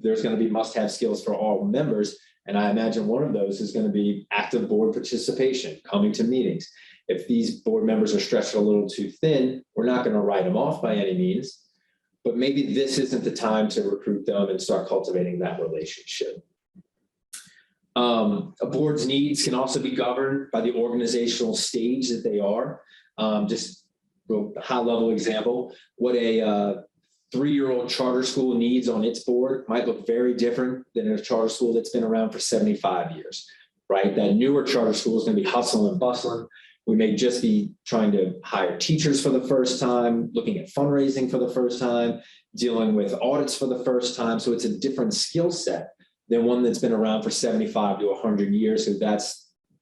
there's going to be must-have skills for all members. And I imagine one of those is going to be active board participation, coming to meetings. If these board members are stretched a little too thin, we're not going to write them off by any means. But maybe this isn't the time to recruit them and start cultivating that relationship. A board's needs can also be governed by the organizational stage that they are. Just a high-level example, what a 3-year-old charter school needs on its board might look very different than a charter school that's been around for 75 years, right? That newer charter school is going to be hustling and bustling. We may just be trying to hire teachers for the first time, looking at fundraising for the first time, dealing with audits for the first time. So it's a different skill set than one that's been around for 75 to 100 years. So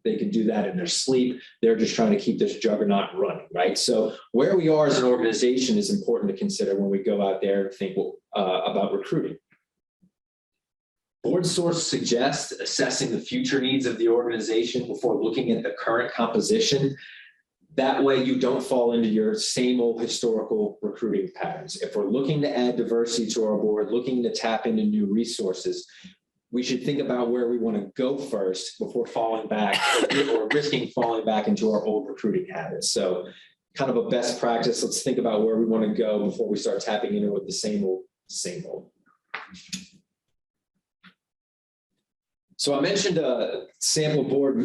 they could do that in their sleep. They're just trying to keep this juggernaut running, right? So where we are as an organization is important to consider when we go out there and think about recruiting. Board source suggests assessing the future needs of the organization before looking at the current composition. That way you don't fall into your same old historical recruiting patterns. If we're looking to add diversity to our board, looking to tap into new resources, we should think about where we want to go first before falling back or risking falling back into our old recruiting habits. So kind of a best practice, let's think about where we want to go before we start tapping into it with the same old. So I mentioned a sample board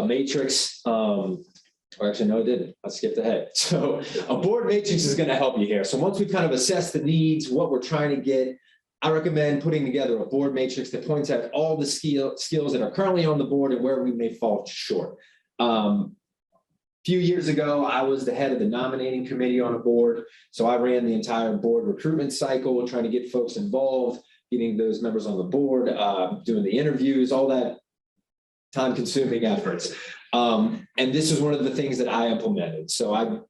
matrix. Or actually, no, I didn't. I skipped ahead. So a board matrix is going to help you here. So once we kind of assess the needs, what we're trying to get, I recommend putting together a board matrix that points out all the skills that are currently on the board and where we may fall short. A few years ago, I was the head of the nominating committee on a board. So I ran the entire board recruitment cycle, trying to get folks involved, getting those members on the board, doing the interviews, all that time-consuming efforts. And this is one of the things that I implemented. So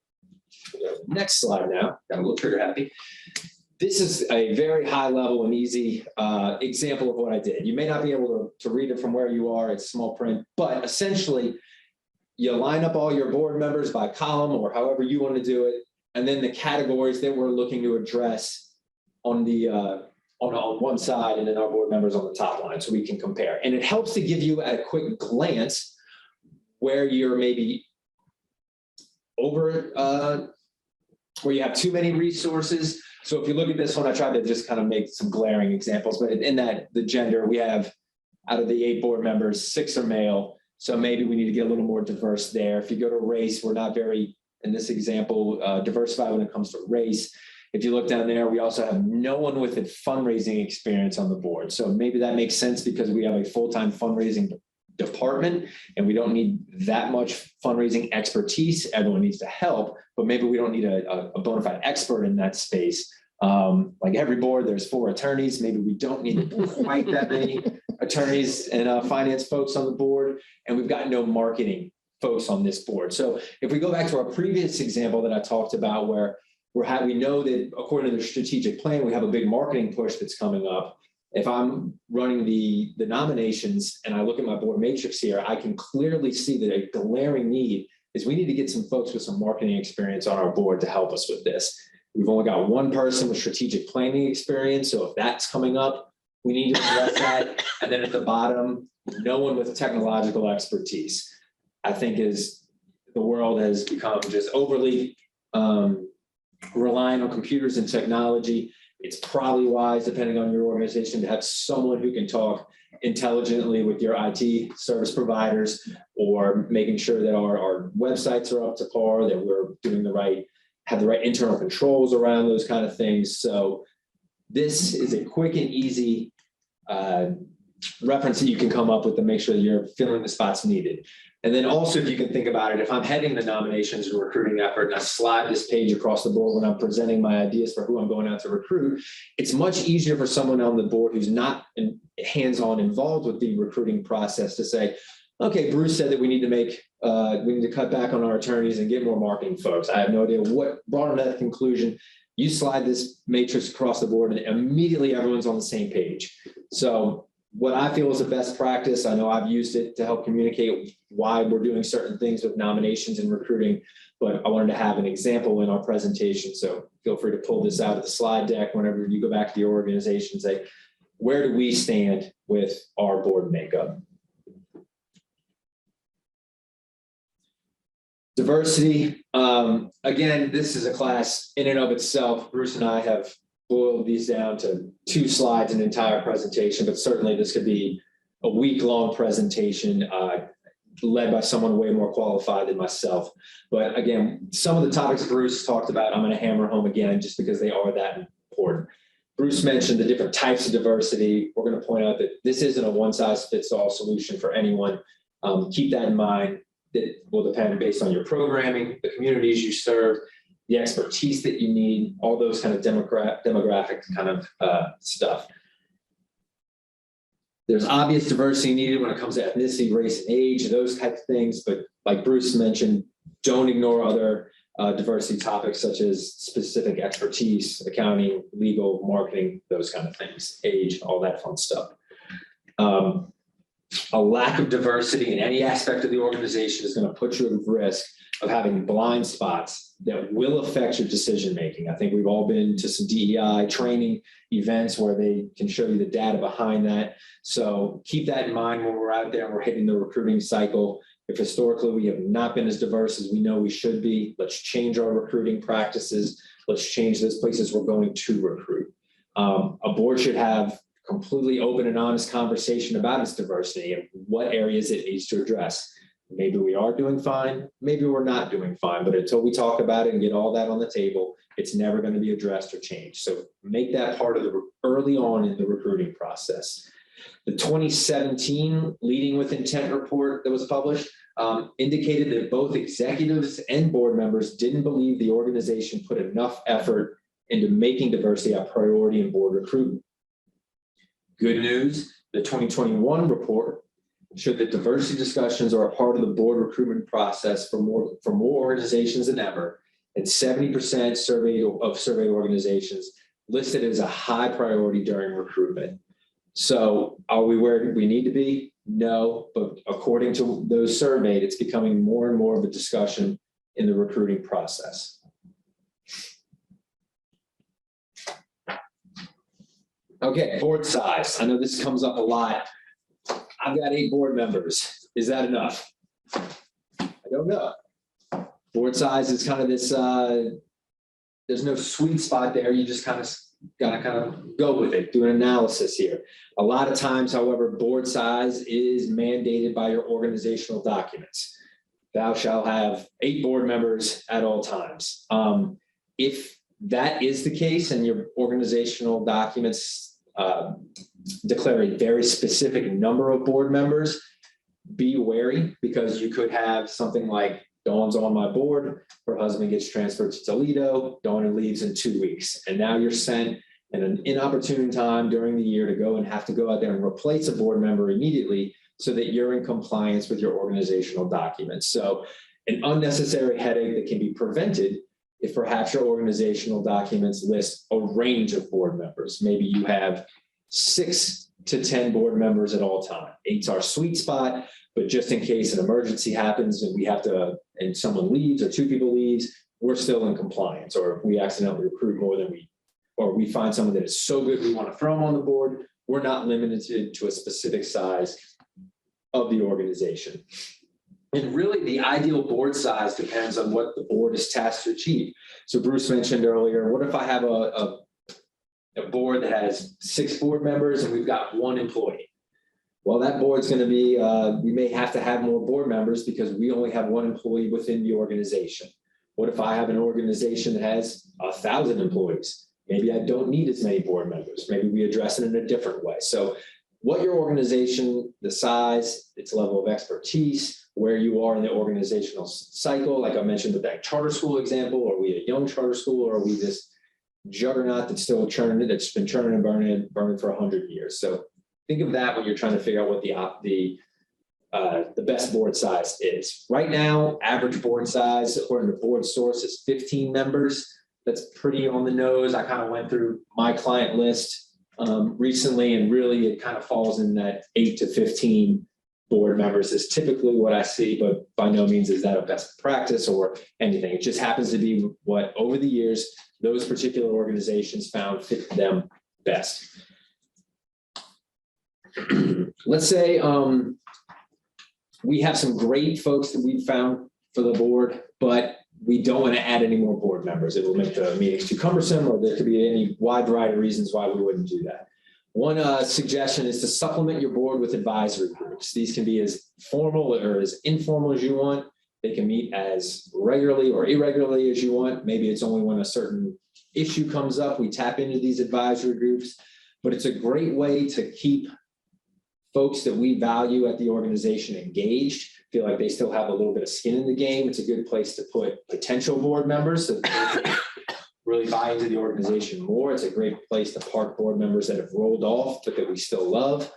next slide now, got a little trigger happy. This is a very high level and easy example of what I did. You may not be able to read it from where you are, it's small print, but essentially you line up all your board members by column or however you want to do it, and then the categories that we're looking to address on the on one side, and then our board members on the top line, so we can compare. And it helps to give you at a quick glance where you're maybe over, where you have too many resources. So if you look at this one, I tried to just kind of make some glaring examples, but in that, the gender, we have out of the 8 board members, 6 are male. So maybe we need to get a little more diverse there. If you go to race, we're not very, in this example, diversified when it comes to race. If you look down there, we also have no one with a fundraising experience on the board. So maybe that makes sense because we have a full-time fundraising department and we don't need that much fundraising expertise. Everyone needs to help, but maybe we don't need a bona fide expert in that space. Like every board, there's 4 attorneys. Maybe we don't need quite that many attorneys and finance folks on the board, and we've got no marketing folks on this board. So if we go back to our previous example that I talked about where we know that according to the strategic plan, we have a big marketing push that's coming up. If I'm running the nominations and I look at my board matrix here, I can clearly see that a glaring need is we need to get some folks with some marketing experience on our board to help us with this. We've only got 1 person with strategic planning experience. So if that's coming up, we need to address that. And then at the bottom, no one with technological expertise. I think as the world has become just overly relying on computers and technology, it's probably wise, depending on your organization, to have someone who can talk intelligently with your IT service providers, or making sure that our websites are up to par, that we're doing have the right internal controls around those kind of things. So this is a quick and easy reference that you can come up with to make sure that you're filling the spots needed. And then also, if you can think about it, if I'm heading the nominations and recruiting effort and I slide this page across the board when I'm presenting my ideas for who I'm going out to recruit, it's much easier for someone on the board who's not hands-on involved with the recruiting process to say, okay, Bruce said that we need to cut back on our attorneys and get more marketing folks. I have no idea what brought them to that conclusion. You slide this matrix across the board and immediately everyone's on the same page. So what I feel is the best practice, I know I've used it to help communicate why we're doing certain things with nominations and recruiting, but I wanted to have an example in our presentation. So feel free to pull this out of the slide deck whenever you go back to your organization and say, where do we stand with our board makeup? Diversity, again, this is a class in and of itself. Bruce and I have boiled these down to 2 slides, an entire presentation, but certainly this could be a week-long presentation led by someone way more qualified than myself. But again, some of the topics Bruce talked about, I'm going to hammer home again just because they are that important. Bruce mentioned the different types of diversity. We're going to point out that this isn't a one-size-fits-all solution for anyone. Keep that in mind. That will depend based on your programming, the communities you serve, the expertise that you need, all those kind of demographic kind of stuff. There's obvious diversity needed when it comes to ethnicity, race, and age, those types of things. But like Bruce mentioned, don't ignore other diversity topics such as specific expertise, accounting, legal, marketing, those kind of things, age, all that fun stuff. A lack of diversity in any aspect of the organization is going to put you at risk of having blind spots that will affect your decision-making. I think we've all been to some DEI training events where they can show you the data behind that. So keep that in mind when we're out there and we're hitting the recruiting cycle. If historically we have not been as diverse as we know we should be, let's change our recruiting practices. Let's change those places we're going to recruit. A board should have completely open and honest conversation about its diversity and what areas it needs to address. Maybe we are doing fine, maybe we're not doing fine, but until we talk about it and get all that on the table, it's never going to be addressed or changed. So make that part of the early on in the recruiting process. The 2017 Leading with Intent report that was published indicated that both executives and board members didn't believe the organization put enough effort into making diversity a priority in board recruitment. Good news, the 2021 report showed that diversity discussions are a part of the board recruitment process for more organizations than ever, and 70% surveyed organizations listed as a high priority during recruitment. So are we where we need to be? No, but according to those surveyed, it's becoming more and more of a discussion in the recruiting process. Okay, board size. I know this comes up a lot. I've got 8 board members. Is that enough? I don't know. Board size is kind of this, there's no sweet spot there. You just kind of gotta go with it, do an analysis here. A lot of times, however, board size is mandated by your organizational documents. Thou shalt have 8 board members at all times. If that is the case and your organizational documents declare a very specific number of board members, be wary, because you could have something like Dawn's on my board, her husband gets transferred to Toledo, Dawn leaves in 2 weeks, and now you're sent in an inopportune time during the year to go and have to go out there and replace a board member immediately so that you're in compliance with your organizational documents. So an unnecessary headache that can be prevented if perhaps your organizational documents list a range of board members. Maybe you have 6 to 10 board members at all time. 8's our sweet spot, but just in case an emergency happens and we have to, and someone leaves or 2 people leaves, we're still in compliance. Or if we accidentally recruit more than or we find someone that is so good we want to throw them on the board, we're not limited to a specific size of the organization. And really, the ideal board size depends on what the board is tasked to achieve. So Bruce mentioned earlier, what if I have a board that has 6 board members and we've got 1 employee? Well, that board's going to be, we may have to have more board members because we only have 1 employee within the organization. What if I have an organization that has 1,000 employees? Maybe I don't need as many board members. Maybe we address it in a different way. So what your organization, the size, its level of expertise, where you are in the organizational cycle. Like I mentioned with that charter school example, are we a young charter school, or are we this juggernaut that's still churning, that's been churning and burning for 100 years? So think of that when you're trying to figure out what the best board size is. Right now, average board size, according to Board Source, is 15 members. That's pretty on the nose. I kind of went through my client list recently, and really it kind of falls in that 8 to 15 board members is typically what I see, but by no means is that a best practice or anything. It just happens to be what, over the years, those particular organizations found fit them best. Let's say we have some great folks that we've found for the board, but we don't want to add any more board members. It will make the meetings too cumbersome, or there could be any wide variety of reasons why we wouldn't do that. One suggestion is to supplement your board with advisory groups. These can be as formal or as informal as you want. They can meet as regularly or irregularly as you want. Maybe it's only when a certain issue comes up, we tap into these advisory groups, but it's a great way to keep folks that we value at the organization engaged, feel like they still have a little bit of skin in the game. It's a good place to put potential board members that really buy into the organization more. It's a great place to park board members that have rolled off, but that we still love.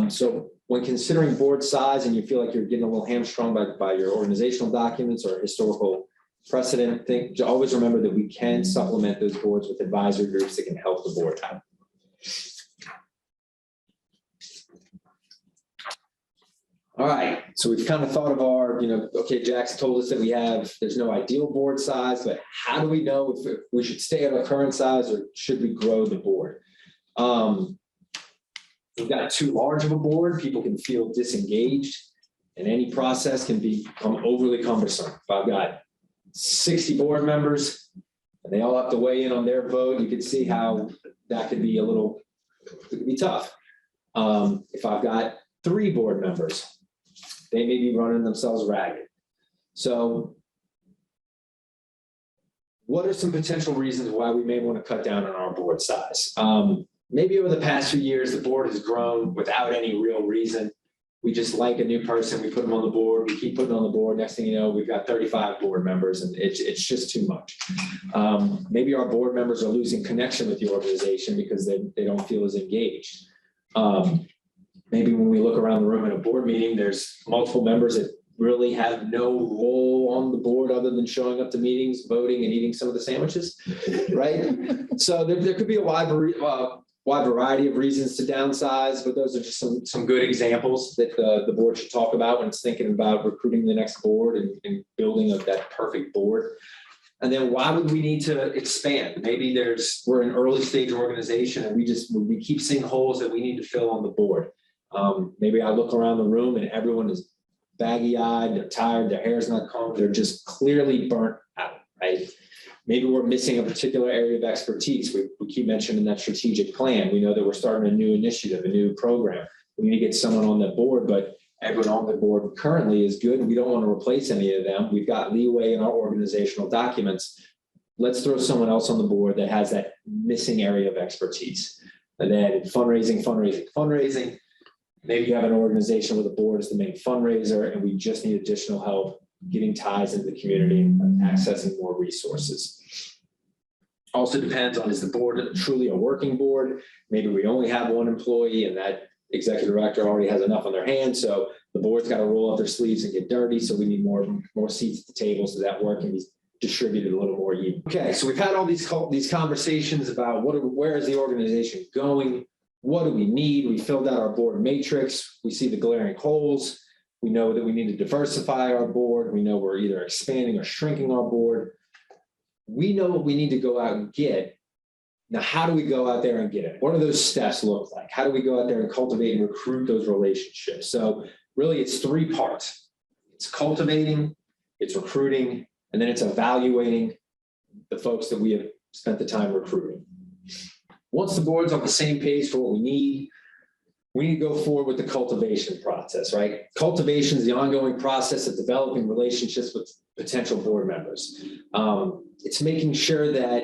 So when considering board size and you feel like you're getting a little hamstrung by your organizational documents or historical precedent, always remember that we can supplement those boards with advisory groups that can help the board out. All right, so we've kind of thought of our, okay, Jack's told us that there's no ideal board size, but how do we know if we should stay at our current size or should we grow the board? We've got too large of a board, people can feel disengaged, and any process can become overly cumbersome. If I've got 60 board members and they all have to weigh in on their vote, you can see how that could be tough. If I've got 3 board members, they may be running themselves ragged. So what are some potential reasons why we may want to cut down on our board size? Maybe over the past few years, the board has grown without any real reason. We just like a new person, we put them on the board, we keep putting them on the board. Next thing you know, we've got 35 board members, and it's just too much. Maybe our board members are losing connection with the organization because they don't feel as engaged. Maybe when we look around the room in a board meeting, there's multiple members that really have no role on the board other than showing up to meetings, voting, and eating some of the sandwiches, right? So there could be a wide variety of reasons to downsize, but those are just some good examples that the board should talk about when it's thinking about recruiting the next board and building up that perfect board. And then why would we need to expand? Maybe we're an early stage organization and we keep seeing holes that we need to fill on the board. Maybe I look around the room and everyone is baggy-eyed, they're tired, their hair's not combed, they're just clearly burnt out, right? Maybe we're missing a particular area of expertise. We keep mentioning that strategic plan. We know that we're starting a new initiative, a new program. We need to get someone on that board, but everyone on the board currently is good and we don't want to replace any of them. We've got leeway in our organizational documents. Let's throw someone else on the board that has that missing area of expertise. And then fundraising. Maybe you have an organization where the board is the main fundraiser and we just need additional help getting ties into the community and accessing more resources. Also depends on, is the board truly a working board? Maybe we only have one employee and that executive director already has enough on their hands. So the board's got to roll up their sleeves and get dirty. So we need more seats at the table so that work can be distributed a little more even. Okay, so we've had all these conversations about where is the organization going? What do we need? We filled out our board matrix. We see the glaring holes. We know that we need to diversify our board. We know we're either expanding or shrinking our board. We know what we need to go out and get. Now, how do we go out there and get it? What do those steps look like? How do we go out there and cultivate and recruit those relationships? So really it's 3 parts. It's cultivating, it's recruiting, and then it's evaluating the folks that we have spent the time recruiting. Once the board's on the same page for what we need to go forward with the cultivation process, right? Cultivation is the ongoing process of developing relationships with potential board members. It's making sure that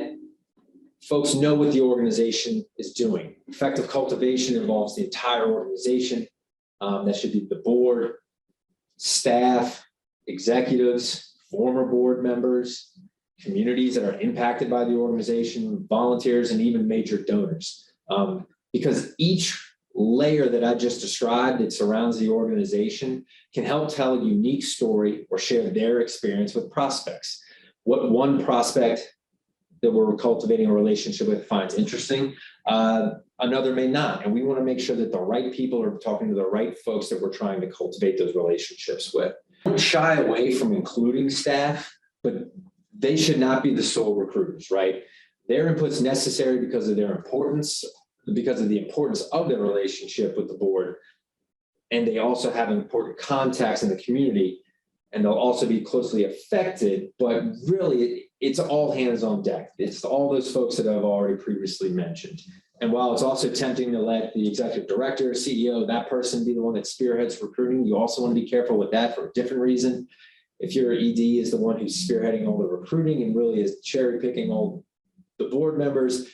folks know what the organization is doing. Effective cultivation involves the entire organization. That should be the board, staff, executives, former board members, communities that are impacted by the organization, volunteers, and even major donors. Because each layer that I just described that surrounds the organization can help tell a unique story or share their experience with prospects. What one prospect that we're cultivating a relationship with finds interesting, another may not. And we want to make sure that the right people are talking to the right folks that we're trying to cultivate those relationships with. Don't shy away from including staff, but they should not be the sole recruiters, right? Their input's necessary because of their importance, because of the importance of their relationship with the board. And they also have important contacts in the community, and they'll also be closely affected, but really it's all hands on deck. It's all those folks that I've already previously mentioned. And while it's also tempting to let the executive director, CEO, that person be the one that spearheads recruiting, you also want to be careful with that for a different reason. If your ED is the one who's spearheading all the recruiting and really is cherry picking all the board members,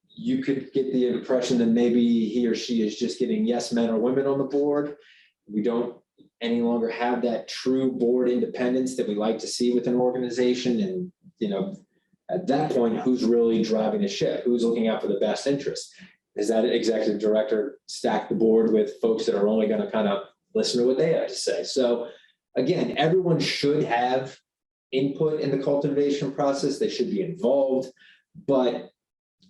you could get the impression that maybe he or she is just getting yes men or women on the board. We don't any longer have that true board independence that we like to see with an organization. And, at that point, who's really driving the ship? Who's looking out for the best interest? Is that executive director stack the board with folks that are only going to kind of listen to what they have to say? So again, everyone should have input in the cultivation process. They should be involved, but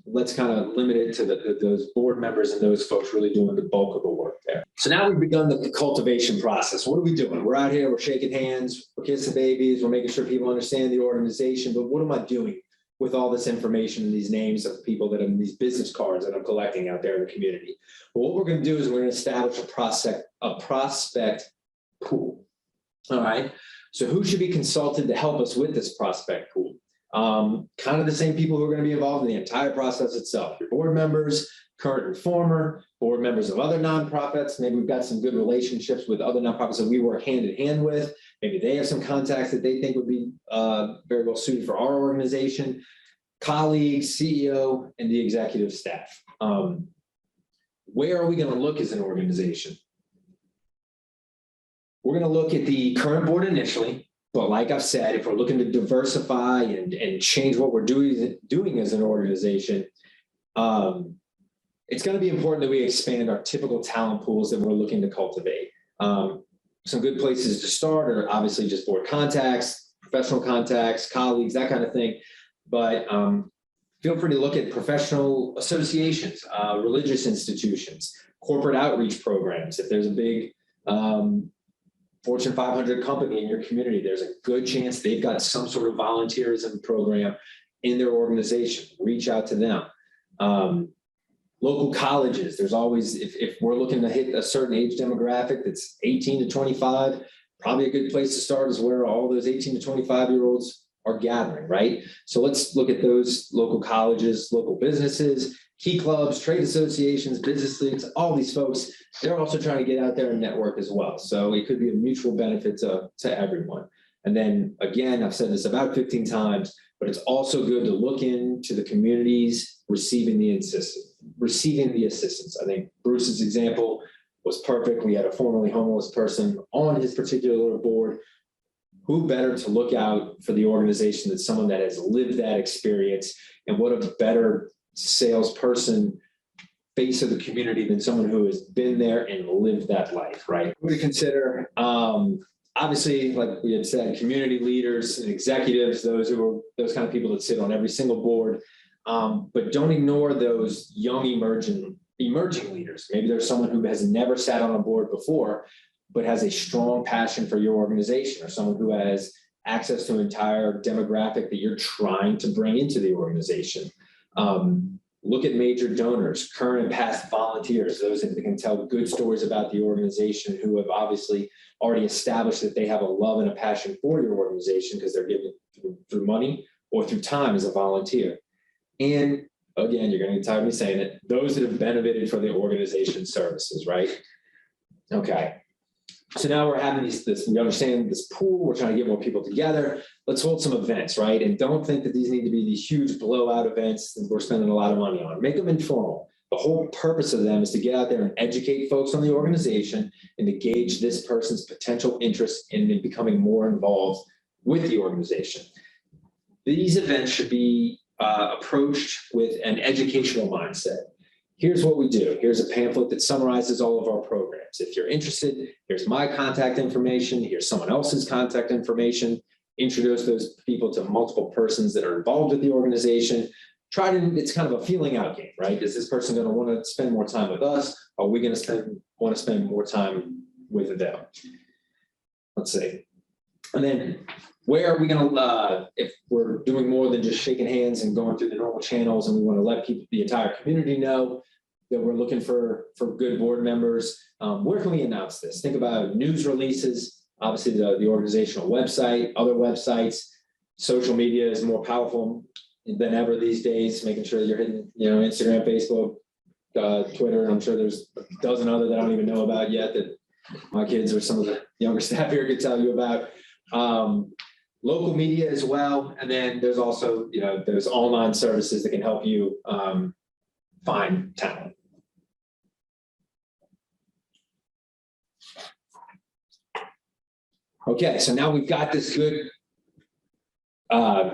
let's kind of limit it to those board members and those folks really doing the bulk of the work there. So now we've begun the cultivation process. What are we doing? We're out here, we're shaking hands, we're kissing babies, we're making sure people understand the organization, but what am I doing with all this information and these names of people that are these business cards that I'm collecting out there in the community? Well, what we're going to do is we're going to establish a prospect pool. All right. So who should be consulted to help us with this prospect pool? Kind of the same people who are going to be involved in the entire process itself. Your board members, current and former, board members of other nonprofits. Maybe we've got some good relationships with other nonprofits that we work hand in hand with. Maybe they have some contacts that they think would be very well suited for our organization. Colleagues, CEO, and the executive staff. Where are we going to look as an organization? We're going to look at the current board initially. But like I've said, if we're looking to diversify and change what we're doing as an organization, it's going to be important that we expand our typical talent pools that we're looking to cultivate. Some good places to start are obviously just board contacts, professional contacts, colleagues, that kind of thing. But feel free to look at professional associations, religious institutions, corporate outreach programs. If there's a big Fortune 500 company in your community, there's a good chance they've got some sort of volunteerism program in their organization. Reach out to them. Local colleges, there's always, if we're looking to hit a certain age demographic that's 18 to 25, probably a good place to start is where all those 18 to 25-year-olds are gathering, right? So let's look at those local colleges, local businesses, key clubs, trade associations, business leagues, all these folks, they're also trying to get out there and network as well. So it could be a mutual benefit to everyone. And then again, I've said this about 15 times, but it's also good to look into the communities receiving the assistance. I think Bruce's example was perfect. We had a formerly homeless person on his particular board. Who better to look out for the organization than someone that has lived that experience? And what a better salesperson, face of the community, than someone who has been there and lived that life, right? We consider, obviously, like we had said, community leaders and executives, those kind of people that sit on every single board. But don't ignore those young emerging leaders. Maybe there's someone who has never sat on a board before, but has a strong passion for your organization, or someone who has access to an entire demographic that you're trying to bring into the organization. Look at major donors, current and past volunteers, those that can tell good stories about the organization, who have obviously already established that they have a love and a passion for your organization because they're given through money or through time as a volunteer. And again, you're going to get tired of me saying it, those that have benefited from the organization's services, right? Okay. So now we're having we understand this pool, we're trying to get more people together. Let's hold some events, right? And don't think that these need to be these huge blowout events that we're spending a lot of money on. Make them informal. The whole purpose of them is to get out there and educate folks on the organization and to gauge this person's potential interest in becoming more involved with the organization. These events should be approached with an educational mindset. Here's what we do. Here's a pamphlet that summarizes all of our programs. If you're interested, here's my contact information. Here's someone else's contact information. Introduce those people to multiple persons that are involved with the organization. It's kind of a feeling out game, right? Is this person going to want to spend more time with us? Or are we going to want to spend more time with them? Let's see. And then where are we going to, if we're doing more than just shaking hands and going through the normal channels and we want to let people, the entire community know that we're looking for good board members, where can we announce this? Think about news releases, obviously the organizational website, other websites. Social media is more powerful than ever these days, making sure you're hitting, Instagram, Facebook, Twitter, and I'm sure there's a dozen other that I don't even know about yet that my kids or some of the younger staff here could tell you about. Local media as well. And then there's also, there's online services that can help you find talent. Okay, so now we've got this good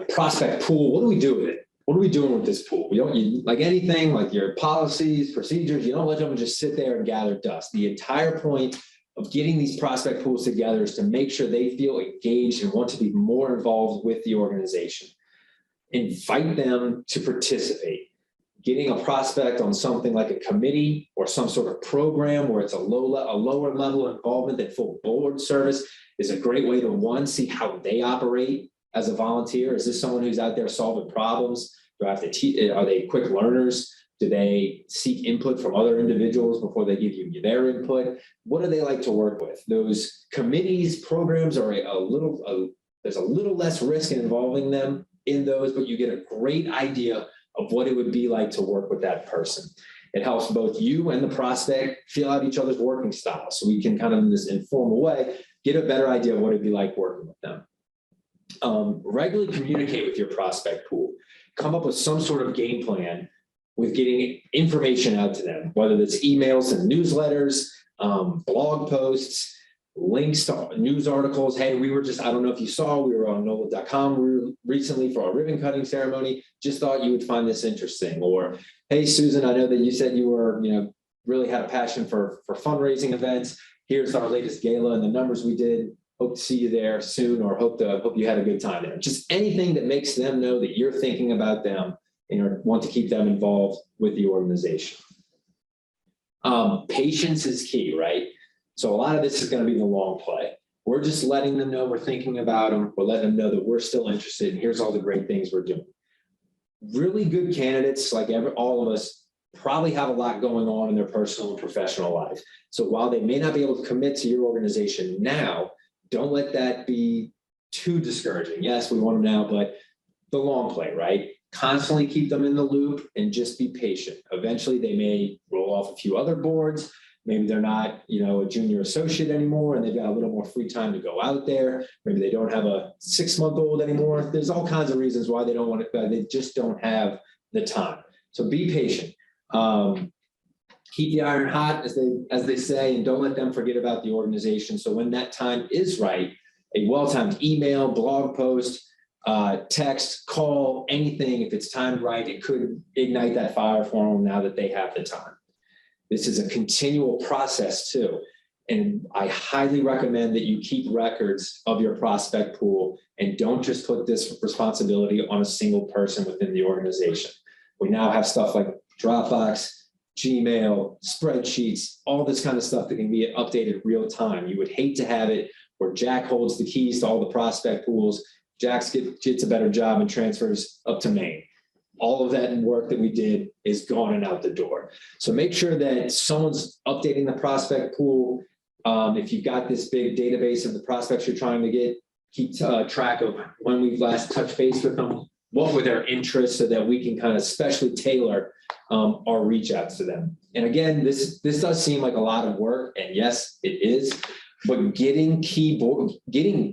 prospect pool. What do we do with it? What are we doing with this pool? We don't, like anything, like your policies, procedures, you don't let them just sit there and gather dust. The entire point of getting these prospect pools together is to make sure they feel engaged and want to be more involved with the organization. Invite them to participate. Getting a prospect on something like a committee or some sort of program where it's a lower level involvement than full board service is a great way to, one, see how they operate as a volunteer. Is this someone who's out there solving problems? Do I have to teach? Are they quick learners? Do they seek input from other individuals before they give you their input? What do they like to work with? Those committees, programs are there's a little less risk in involving them in those, but you get a great idea of what it would be like to work with that person. It helps both you and the prospect feel out each other's working styles. So we can kind of in this informal way, get a better idea of what it'd be like working with them. Regularly communicate with your prospect pool. Come up with some sort of game plan with getting information out to them, whether it's emails and newsletters, blog posts, links to news articles. Hey, I don't know if you saw, we were on NOLA.com recently for our ribbon cutting ceremony. Just thought you would find this interesting. Or, hey, Susan, I know that you said you were, really had a passion for fundraising events. Here's our latest gala and the numbers we did. Hope to see you there soon, or hope you had a good time there. Just anything that makes them know that you're thinking about them and want to keep them involved with the organization. Patience is key, right? So a lot of this is going to be the long play. We're just letting them know we're thinking about them. We're letting them know that we're still interested, and here's all the great things we're doing. Really good candidates, like all of us, probably have a lot going on in their personal and professional life. So while they may not be able to commit to your organization now, don't let that be too discouraging. Yes, we want them now, but the long play, right? Constantly keep them in the loop and just be patient. Eventually, they may roll off a few other boards. Maybe they're not, a junior associate anymore, and they've got a little more free time to go out there. Maybe they don't have a 6-month-old anymore. There's all kinds of reasons why they don't want to. They just don't have the time. So be patient. Keep the iron hot, as they say, and don't let them forget about the organization. So when that time is right, a well-timed email, blog post, text, call, anything, if it's timed right, it could ignite that fire for them now that they have the time. This is a continual process too. And I highly recommend that you keep records of your prospect pool and don't just put this responsibility on a single person within the organization. We now have stuff like Dropbox, Gmail, spreadsheets, all this kind of stuff that can be updated real time. You would hate to have it where Jack holds the keys to all the prospect pools. Jack gets a better job and transfers up to Maine. All of that work that we did is gone and out the door. So make sure that someone's updating the prospect pool. If you've got this big database of the prospects you're trying to get, keep track of when we've last touched base with them, what were their interests, so that we can kind of specially tailor our reach outs to them. And again, this does seem like a lot of work, and yes, it is, but getting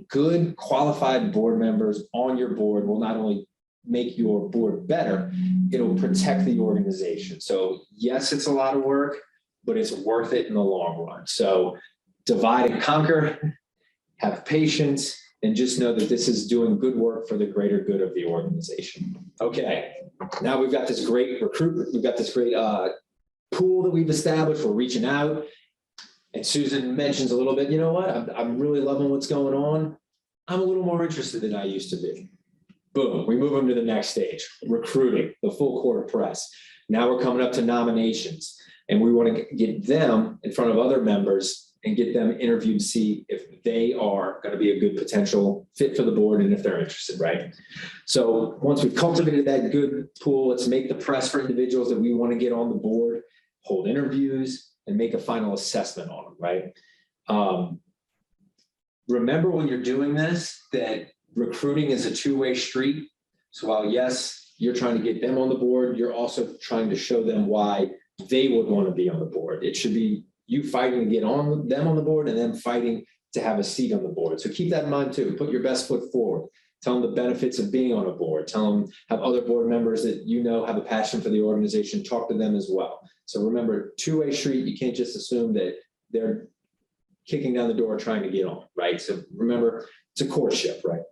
good qualified board members on your board will not only make your board better, it'll protect the organization. So yes, it's a lot of work, but it's worth it in the long run. So divide and conquer, have patience, and just know that this is doing good work for the greater good of the organization. Okay, now we've got this great recruitment. We've got this great pool that we've established. We're reaching out. And Susan mentions a little bit, you know what, I'm really loving what's going on. I'm a little more interested than I used to be. Boom, we move them to the next stage, recruiting, the full court press. Now we're coming up to nominations, and we want to get them in front of other members and get them interviewed to see if they are going to be a good potential fit for the board and if they're interested, right? So once we've cultivated that good pool, let's make the press for individuals that we want to get on the board, hold interviews, and make a final assessment on them, right? Remember when you're doing this, that recruiting is a two-way street. So while yes, you're trying to get them on the board, you're also trying to show them why they would want to be on the board. It should be you fighting to get on them on the board and them fighting to have a seat on the board. So keep that in mind too. Put your best foot forward. Tell them the benefits of being on a board. Tell them, have other board members that you know have a passion for the organization, talk to them as well. So remember, two-way street, you can't just assume that they're kicking down the door trying to get on, right? So remember, it's a courtship, right?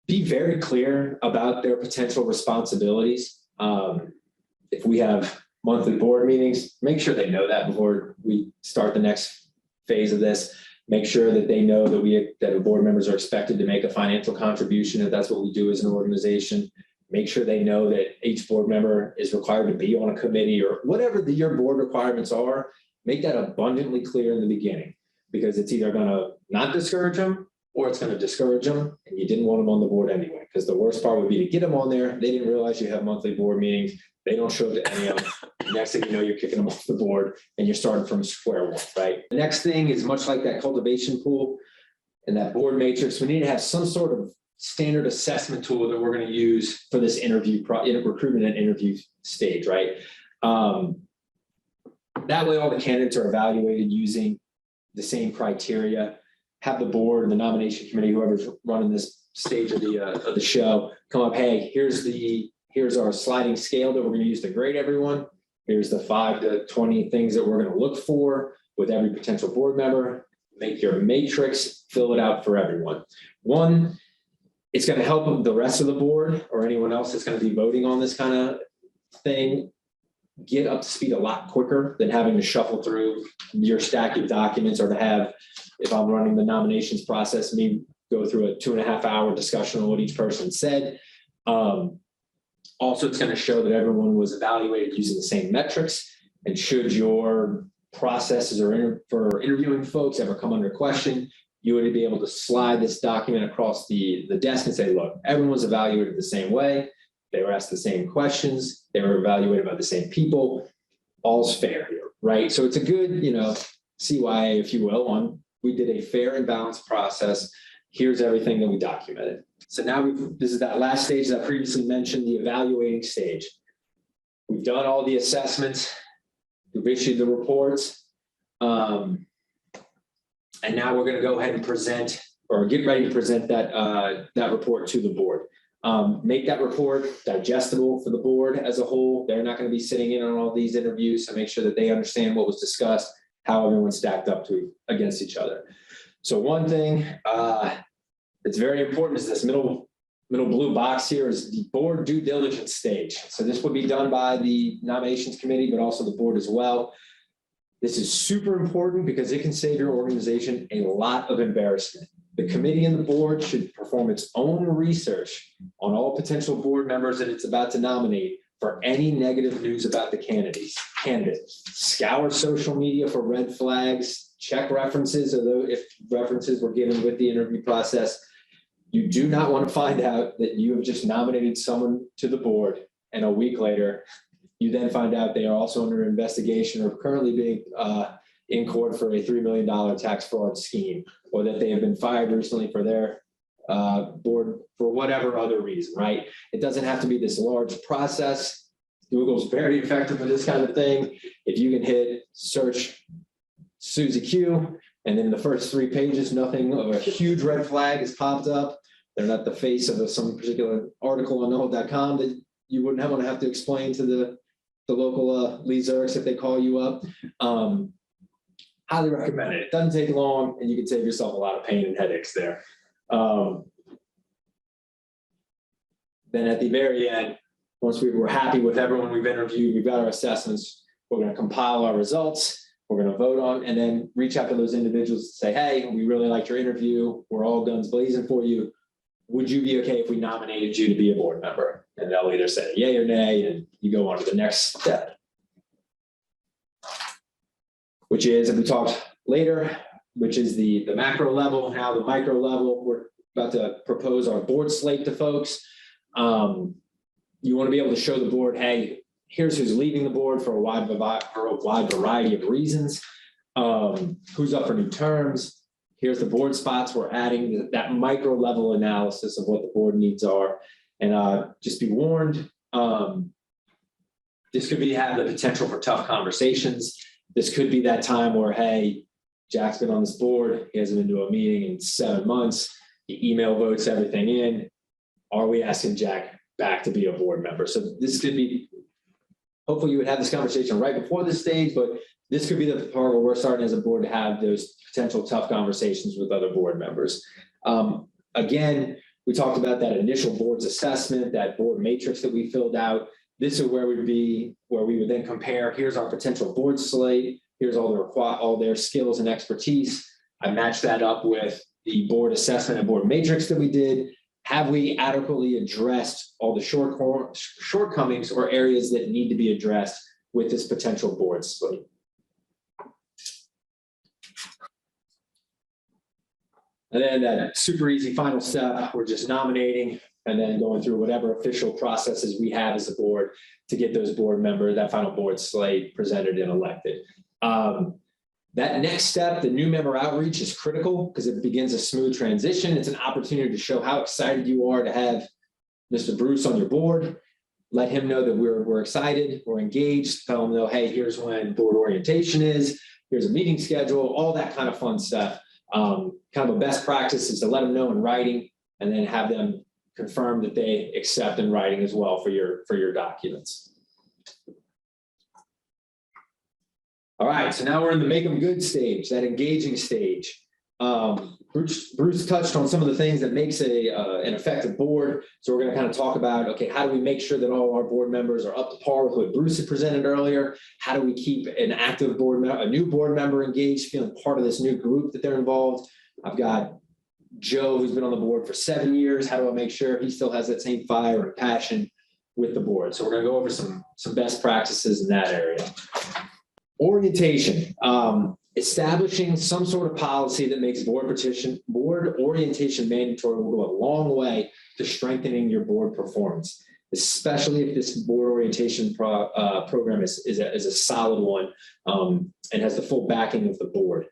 Be very clear about their potential responsibilities. If we have monthly board meetings, make sure they know that before we start the next phase of this. Make sure that they know that the board members are expected to make a financial contribution if that's what we do as an organization. Make sure they know that each board member is required to be on a committee or whatever your board requirements are. Make that abundantly clear in the beginning, because it's either going to not discourage them or it's going to discourage them, and you didn't want them on the board anyway. Because the worst part would be to get them on there. They didn't realize you have monthly board meetings. They don't show up to any of them. Next thing you know, you're kicking them off the board and you're starting from square one, right? The next thing is much like that cultivation pool and that board matrix. We need to have some sort of standard assessment tool that we're going to use for this recruitment and interview stage, right? That way, all the candidates are evaluated using the same criteria. Have the board and the nomination committee, whoever's running this stage of the show, come up. Hey, here's our sliding scale that we're going to use to grade everyone. Here's the 5 to 20 things that we're going to look for with every potential board member. Make your matrix, fill it out for everyone. One, it's going to help the rest of the board or anyone else that's going to be voting on this kind of thing get up to speed a lot quicker than having to shuffle through your stack of documents, or to have, if I'm running the nominations process, me go through a 2.5-hour discussion on what each person said. Also, it's going to show that everyone was evaluated using the same metrics. And should your processes for interviewing folks ever come under question, you would be able to slide this document across the desk and say, look, everyone was evaluated the same way. They were asked the same questions. They were evaluated by the same people. All's fair here, right? So it's a good, CYA, if you will, on we did a fair and balanced process. Here's everything that we documented. So now this is that last stage that I previously mentioned, the evaluating stage. We've done all the assessments. We've issued the reports. And now we're going to go ahead and present, or get ready to present that report to the board. Make that report digestible for the board as a whole. They're not going to be sitting in on all these interviews, so make sure that they understand what was discussed, how everyone stacked up against each other. So one thing that's very important is this middle blue box here is the board due diligence stage. So this would be done by the nominations committee, but also the board as well. This is super important because it can save your organization a lot of embarrassment. The committee and the board should perform its own research on all potential board members that it's about to nominate for any negative news about the candidate. Scour social media for red flags, check references, although if references were given with the interview process. You do not want to find out that you have just nominated someone to the board, and a week later, you then find out they are also under investigation or currently being in court for a $3 million tax fraud scheme, or that they have been fired recently for their board for whatever other reason, right? It doesn't have to be this large process. Google's very effective for this kind of thing. If you can hit search Susie Q. And in the first 3 pages, nothing of a huge red flag has popped up. They're not the face of some particular article on NOLA.com that you wouldn't want to have to explain to the local Lee Zerks if they call you up. Highly recommend it. It doesn't take long, and you can save yourself a lot of pain and headaches there. Then at the very end, once we were happy with everyone we've interviewed, we've got our assessments, we're going to compile our results, we're going to vote on, and then reach out to those individuals and say, hey, we really liked your interview. We're all guns blazing for you. Would you be okay if we nominated you to be a board member? And they'll either say yay or nay, and you go on to the next step, which is, and we talked later, which is the macro level. Now the micro level, we're about to propose our board slate to folks. You want to be able to show the board, hey, here's who's leaving the board for a wide variety of reasons. Who's up for new terms? Here's the board spots. We're adding that micro level analysis of what the board needs are. And just be warned, this could be having the potential for tough conversations. This could be that time where, hey, Jack's been on this board. He hasn't been to a meeting in 7 months. He email votes everything in. Are we asking Jack back to be a board member? So this could be, hopefully you would have this conversation right before this stage, but this could be the part where we're starting as a board to have those potential tough conversations with other board members. Again, we talked about that initial board's assessment, that board matrix that we filled out. This is where we would then compare, here's our potential board slate, here's all their skills and expertise. I matched that up with the board assessment and board matrix that we did. Have we adequately addressed all the shortcomings or areas that need to be addressed with this potential board slate? And then that super easy final step, we're just nominating and then going through whatever official processes we have as a board to get those board members, that final board slate presented and elected. That next step, the new member outreach, is critical because it begins a smooth transition. It's an opportunity to show how excited you are to have Mr. Bruce on your board. Let him know that we're excited, we're engaged, tell him, hey, here's when board orientation is, here's a meeting schedule, all that kind of fun stuff. Kind of a best practice is to let them know in writing and then have them confirm that they accept in writing as well for your documents. All right, so now we're in the make them good stage, that engaging stage. Bruce touched on some of the things that makes an effective board. So we're going to kind of talk about, okay, how do we make sure that all our board members are up to par with what Bruce had presented earlier? How do we keep an active board member, a new board member engaged, feeling part of this new group that they're involved? I've got Joe, who's been on the board for 7 years. How do I make sure he still has that same fire and passion with the board? So we're going to go over some best practices in that area. Orientation. Establishing some sort of policy that makes board orientation mandatory will go a long way to strengthening your board performance, especially if this board orientation program is a solid one and has the full backing of the board.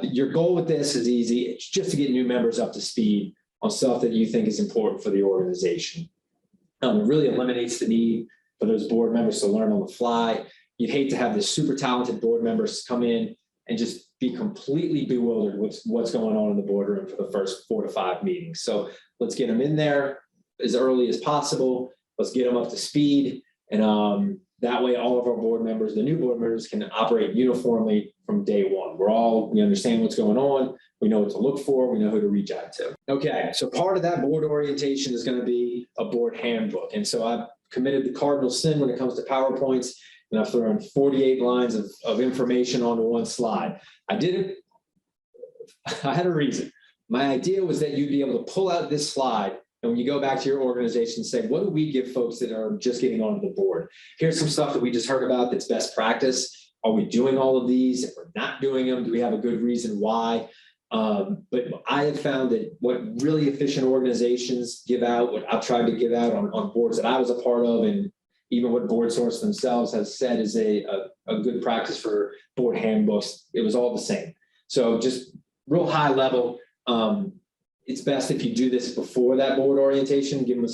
Your goal with this is easy. It's just to get new members up to speed on stuff that you think is important for the organization. It really eliminates the need for those board members to learn on the fly. You'd hate to have this super talented board members come in and just be completely bewildered with what's going on in the boardroom for the first 4 to 5 meetings. So let's get them in there as early as possible. Let's get them up to speed. And that way, all of our board members, the new board members, can operate uniformly from day one. We understand what's going on. We know what to look for. We know who to reach out to. Okay, so part of that board orientation is going to be a board handbook. And so I've committed the cardinal sin when it comes to PowerPoints. And I've thrown 48 lines of information onto one slide. I did it. I had a reason. My idea was that you'd be able to pull out this slide, and when you go back to your organization, say, what do we give folks that are just getting onto the board? Here's some stuff that we just heard about that's best practice. Are we doing all of these? If we're not doing them, do we have a good reason why? But I have found that what really efficient organizations give out, what I've tried to give out on boards that I was a part of, and even what Board Source themselves has said is a good practice for board handbooks, it was all the same. So just real high level, it's best if you do this before that board orientation, give them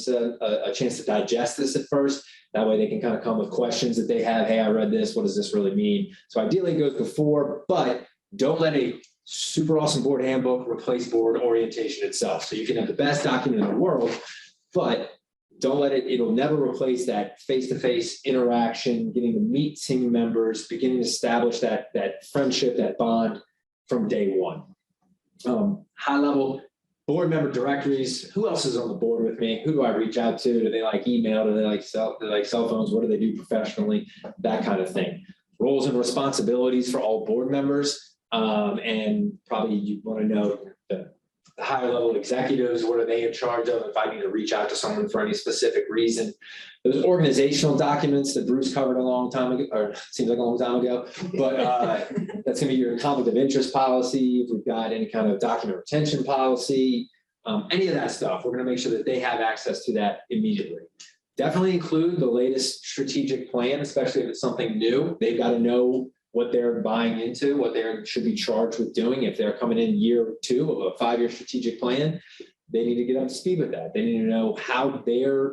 a chance to digest this at first. That way they can kind of come with questions that they have. Hey, I read this. What does this really mean? So ideally it goes before, but Don't let a super awesome board handbook replace board orientation itself. So you can have the best document in the world, but don't let it'll never replace that face-to-face interaction, getting to meet team members, beginning to establish that friendship, that bond from day one. High level board member directories. Who else is on the board with me? Who do I reach out to? Do they like email? Do they like cell phones? What do they do professionally? That kind of thing. Roles and responsibilities for all board members. And probably you want to know the higher level executives, what are they in charge of if I need to reach out to someone for any specific reason. Those organizational documents that Bruce covered a long time ago, or seems like a long time ago, but that's going to be your conflict of interest policy. If we've got any kind of document retention policy, any of that stuff, we're going to make sure that they have access to that immediately. Definitely include the latest strategic plan, especially if it's something new. They've got to know what they're buying into, what they should be charged with doing. If they're coming in year 2 of a 5-year strategic plan, they need to get up to speed with that. They need to know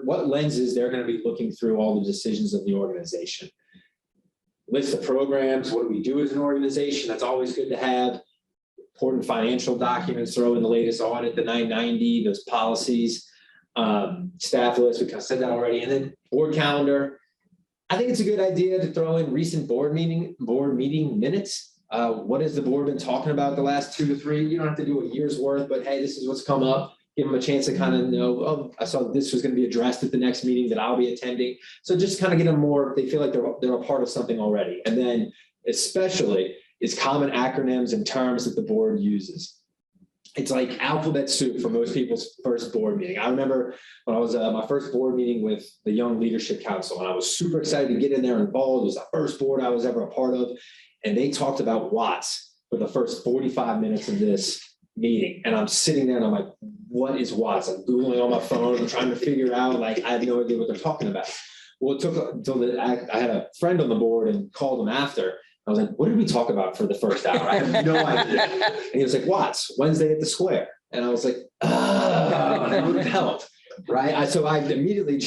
what lenses they're going to be looking through all the decisions of the organization. List of programs, what do we do as an organization? That's always good to have. Important financial documents, throw in the latest audit, the 990, those policies, staff list, we kind of said that already, and then board calendar. I think it's a good idea to throw in recent board meeting minutes. What has the board been talking about the last 2 to 3? You don't have to do a year's worth, but hey, this is what's come up. Give them a chance to kind of know, oh, I saw this was going to be addressed at the next meeting that I'll be attending. So just kind of get them more, they feel like they're a part of something already. And then especially is common acronyms and terms that the board uses. It's like alphabet soup for most people's first board meeting. I remember when I was my first board meeting with the Young Leadership Council, and I was super excited to get in there and involved. It was the first board I was ever a part of. And they talked about Watts for the first 45 minutes of this meeting. And I'm sitting there and I'm like, what is Watts? I'm Googling on my phone. I'm trying to figure out, like, I have no idea what they're talking about. Well, it took until I had a friend on the board and called him after. I was like, what did we talk about for the first hour? I have no idea. And he was like, Watts, Wednesday at the Square. And I was like, that would have helped, right? So I immediately,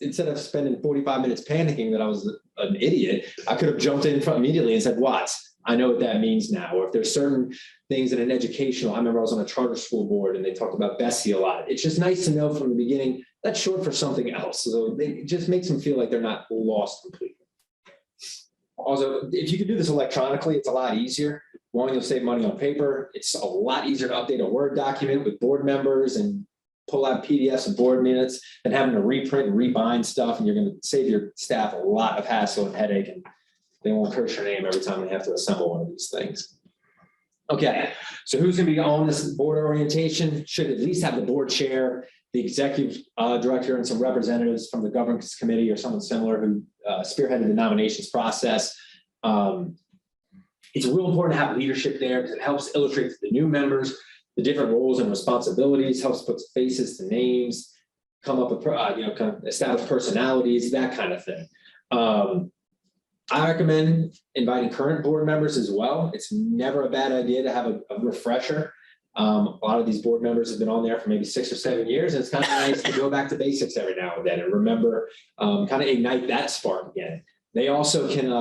instead of spending 45 minutes panicking that I was an idiot, I could have jumped in immediately and said, Watts, I know what that means now. Or if there's certain things in an educational, I remember I was on a charter school board and they talked about BESI a lot. It's just nice to know from the beginning that's short for something else. So it just makes them feel like they're not lost completely. Also, if you could do this electronically, it's a lot easier. One, you'll save money on paper. It's a lot easier to update a Word document with board members and pull out PDFs of board minutes than having to reprint and rebind stuff. And you're going to save your staff a lot of hassle and headache, and they won't curse your name every time they have to assemble one of these things. Okay, so who's going to be on this board orientation? Should at least have the board chair, the executive director, and some representatives from the governance committee or someone similar who spearheaded the nominations process. It's real important to have leadership there because it helps illustrate to the new members the different roles and responsibilities, helps put faces to names, come up with, kind of establish personalities, that kind of thing. I recommend inviting current board members as well. It's never a bad idea to have a refresher. A lot of these board members have been on there for maybe 6 or 7 years, and it's kind of nice to go back to basics every now and then and remember, kind of ignite that spark again. They also can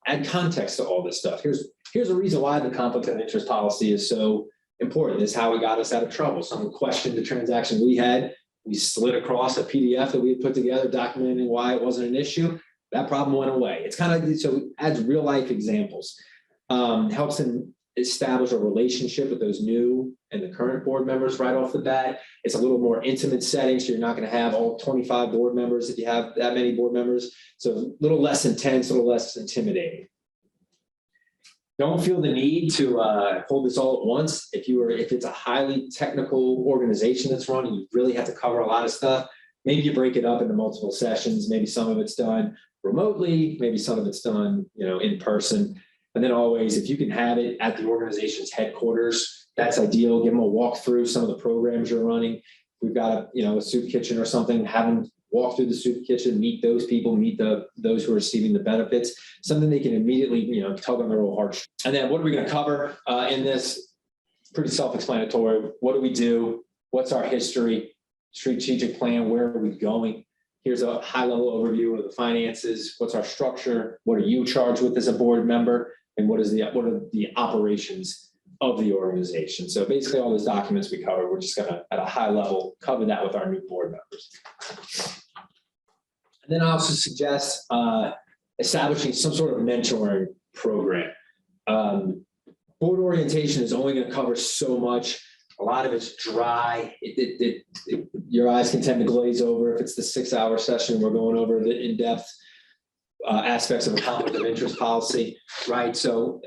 add context to all this stuff. Here's a reason why the conflict of interest policy is so important. This is how it got us out of trouble. Someone questioned the transaction we had. We slid across a PDF that we had put together documenting why it wasn't an issue. That problem went away. It's kind of, so it adds real life examples, helps them establish a relationship with those new and the current board members right off the bat. It's a little more intimate setting, so you're not going to have all 25 board members if you have that many board members. So a little less intense, a little less intimidating. Don't feel the need to hold this all at once. If it's a highly technical organization that's running, you really have to cover a lot of stuff. Maybe you break it up into multiple sessions. Maybe some of it's done remotely. Maybe some of it's done, in person. And then always, if you can have it at the organization's headquarters, that's ideal. Give them a walk through some of the programs you're running. We've got a soup kitchen or something, have them walk through the soup kitchen, meet those people, meet those who are receiving the benefits, something they can immediately, tug on their own heart. And then what are we going to cover in this? Pretty self-explanatory. What do we do? What's our history? Strategic plan? Where are we going? Here's a high-level overview of the finances. What's our structure? What are you charged with as a board member? and what are the operations of the organization. So basically all those documents we covered, we're just gonna, at a high level, cover that with our new board members. And then I also suggest establishing some sort of mentoring program. Board orientation is only going to cover so much. A lot of it's dry. Your eyes can tend to glaze over if it's the 6-hour session. We're going over the in-depth aspects of a conflict of interest policy, right? So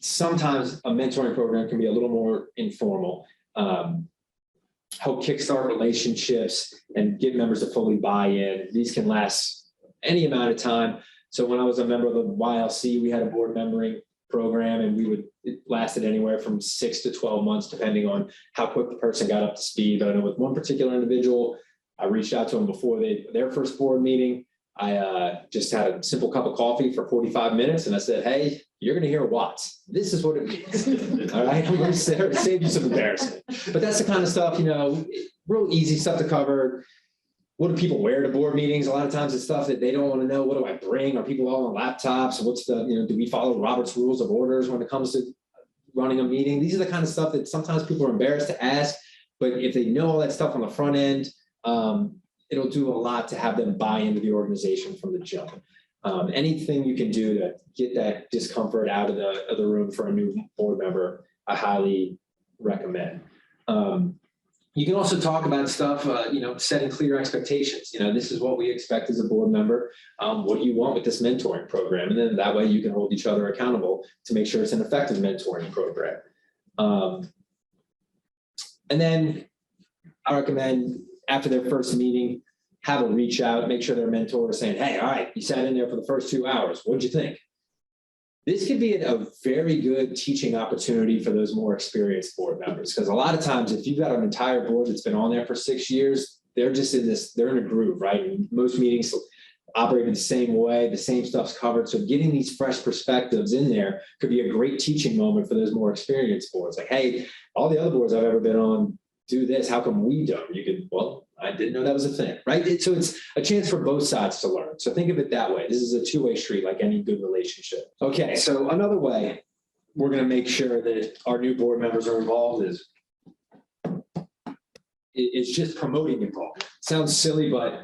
sometimes a mentoring program can be a little more informal. Help kickstart relationships and get members to fully buy in. These can last any amount of time. So when I was a member of the YLC, we had a board mentoring program, and it lasted anywhere from 6 to 12 months, depending on how quick the person got up to speed. But I know with one particular individual, I reached out to them before their first board meeting. I just had a simple cup of coffee for 45 minutes, and I said, hey, you're going to hear Watts. This is what it means. All right, we're going to save you some embarrassment. But that's the kind of stuff, real easy stuff to cover. What do people wear to board meetings? A lot of times it's stuff that they don't want to know. What do I bring? Are people all on laptops? What's do we follow Robert's Rules of Orders when it comes to running a meeting? These are the kind of stuff that sometimes people are embarrassed to ask, but if they know all that stuff on the front end, it'll do a lot to have them buy into the organization from the jump. Anything you can do to get that discomfort out of the room for a new board member, I highly recommend. You can also talk about stuff, setting clear expectations. This is what we expect as a board member. What do you want with this mentoring program? And then that way you can hold each other accountable to make sure it's an effective mentoring program. And then I recommend after their first meeting, have a reach out, make sure their mentor is saying, hey, all right, you sat in there for the first 2 hours. What'd you think? This could be a very good teaching opportunity for those more experienced board members, because a lot of times if you've got an entire board that's been on there for 6 years, they're just they're in a groove, right? And most meetings operate in the same way, the same stuff's covered. So getting these fresh perspectives in there could be a great teaching moment for those more experienced boards. Like, hey, all the other boards I've ever been on do this. How come we don't? You could, well, I didn't know that was a thing, right? So it's a chance for both sides to learn. So think of it that way. This is a two-way street, like any good relationship. Okay, so another way we're going to make sure that our new board members are involved is just promoting involvement. Sounds silly, but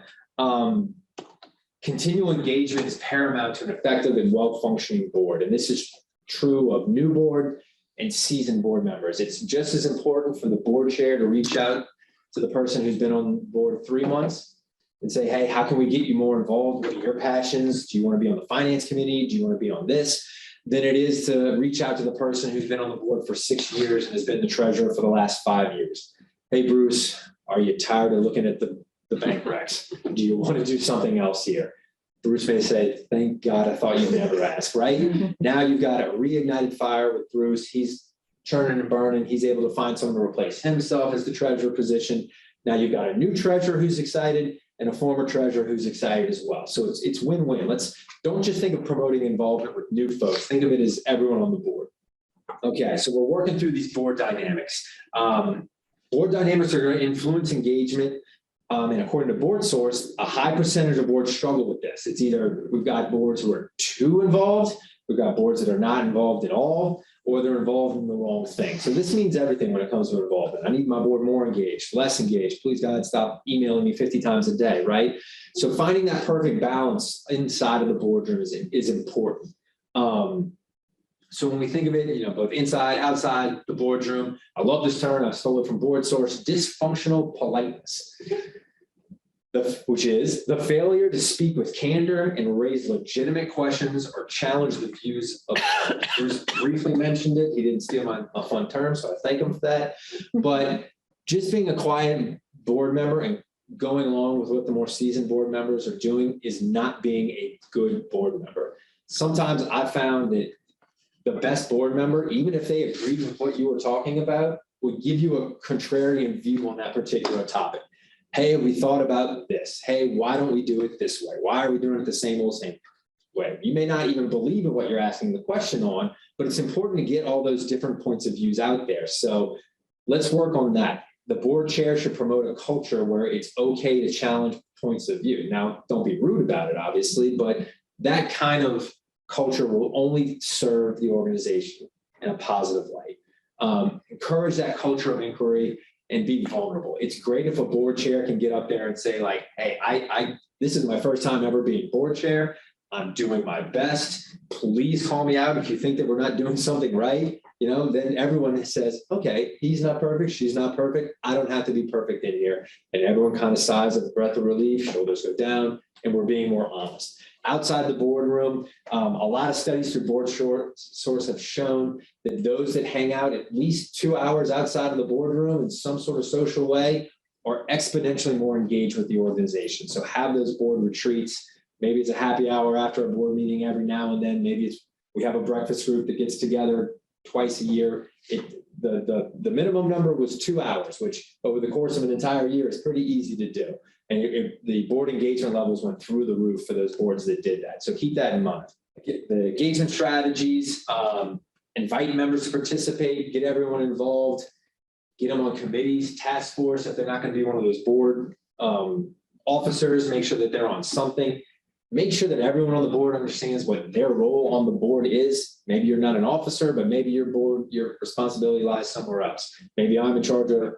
continual engagement is paramount to an effective and well-functioning board. And this is true of new board and seasoned board members. It's just as important for the board chair to reach out to the person who's been on board 3 months and say, hey, how can we get you more involved? What are your passions? Do you want to be on the finance committee? Do you want to be on this? Than it is to reach out to the person who's been on the board for 6 years and has been the treasurer for the last 5 years. Hey, Bruce, are you tired of looking at the bank recs? Do you want to do something else here? Bruce may say, thank God, I thought you'd never ask, right? Now you've got a reignited fire with Bruce. He's churning and burning. He's able to find someone to replace himself as the treasurer position. Now you've got a new treasurer who's excited and a former treasurer who's excited as well. So it's win-win. Don't just think of promoting involvement with new folks. Think of it as everyone on the board. Okay, so we're working through these board dynamics. Board dynamics are going to influence engagement. And according to Board Source, a high percentage of boards struggle with this. It's either we've got boards who are too involved, we've got boards that are not involved at all, or they're involved in the wrong thing. So this means everything when it comes to involvement. I need my board more engaged, less engaged. Please, God, stop emailing me 50 times a day, right? So finding that perfect balance inside of the boardroom is important. So when we think of it, both inside, outside the boardroom, I love this term. I stole it from Board Source, dysfunctional politeness, which is the failure to speak with candor and raise legitimate questions or challenge the views of others. Bruce briefly mentioned it. He didn't steal a fun term, so I thank him for that. But just being a quiet board member and going along with what the more seasoned board members are doing is not being a good board member. Sometimes I found that the best board member, even if they agreed with what you were talking about, would give you a contrarian view on that particular topic. Hey, we thought about this. Hey, why don't we do it this way? Why are we doing it the same way? You may not even believe in what you're asking the question on, but it's important to get all those different points of views out there. So let's work on that. The board chair should promote a culture where it's okay to challenge points of view. Now, don't be rude about it, obviously, but that kind of culture will only serve the organization in a positive light. Encourage that culture of inquiry and be vulnerable. It's great if a board chair can get up there and say like, hey, this is my first time ever being board chair. I'm doing my best. Please call me out if you think that we're not doing something right. Then everyone says, okay, he's not perfect, she's not perfect. I don't have to be perfect in here. And everyone kind of sighs with a breath of relief, shoulders go down, and we're being more honest. Outside the boardroom, a lot of studies through board source have shown that those that hang out at least 2 hours outside of the boardroom in some sort of social way are exponentially more engaged with the organization. So have those board retreats. Maybe it's a happy hour after a board meeting every now and then. Maybe we have a breakfast group that gets together twice a year. The minimum number was 2 hours, which over the course of an entire year is pretty easy to do. And the board engagement levels went through the roof for those boards that did that. So keep that in mind. The engagement strategies, invite members to participate, get everyone involved, get them on committees, task force. If they're not going to be one of those board officers, make sure that they're on something. Make sure that everyone on the board understands what their role on the board is. Maybe you're not an officer, but maybe your responsibility lies somewhere else. Maybe I'm in charge of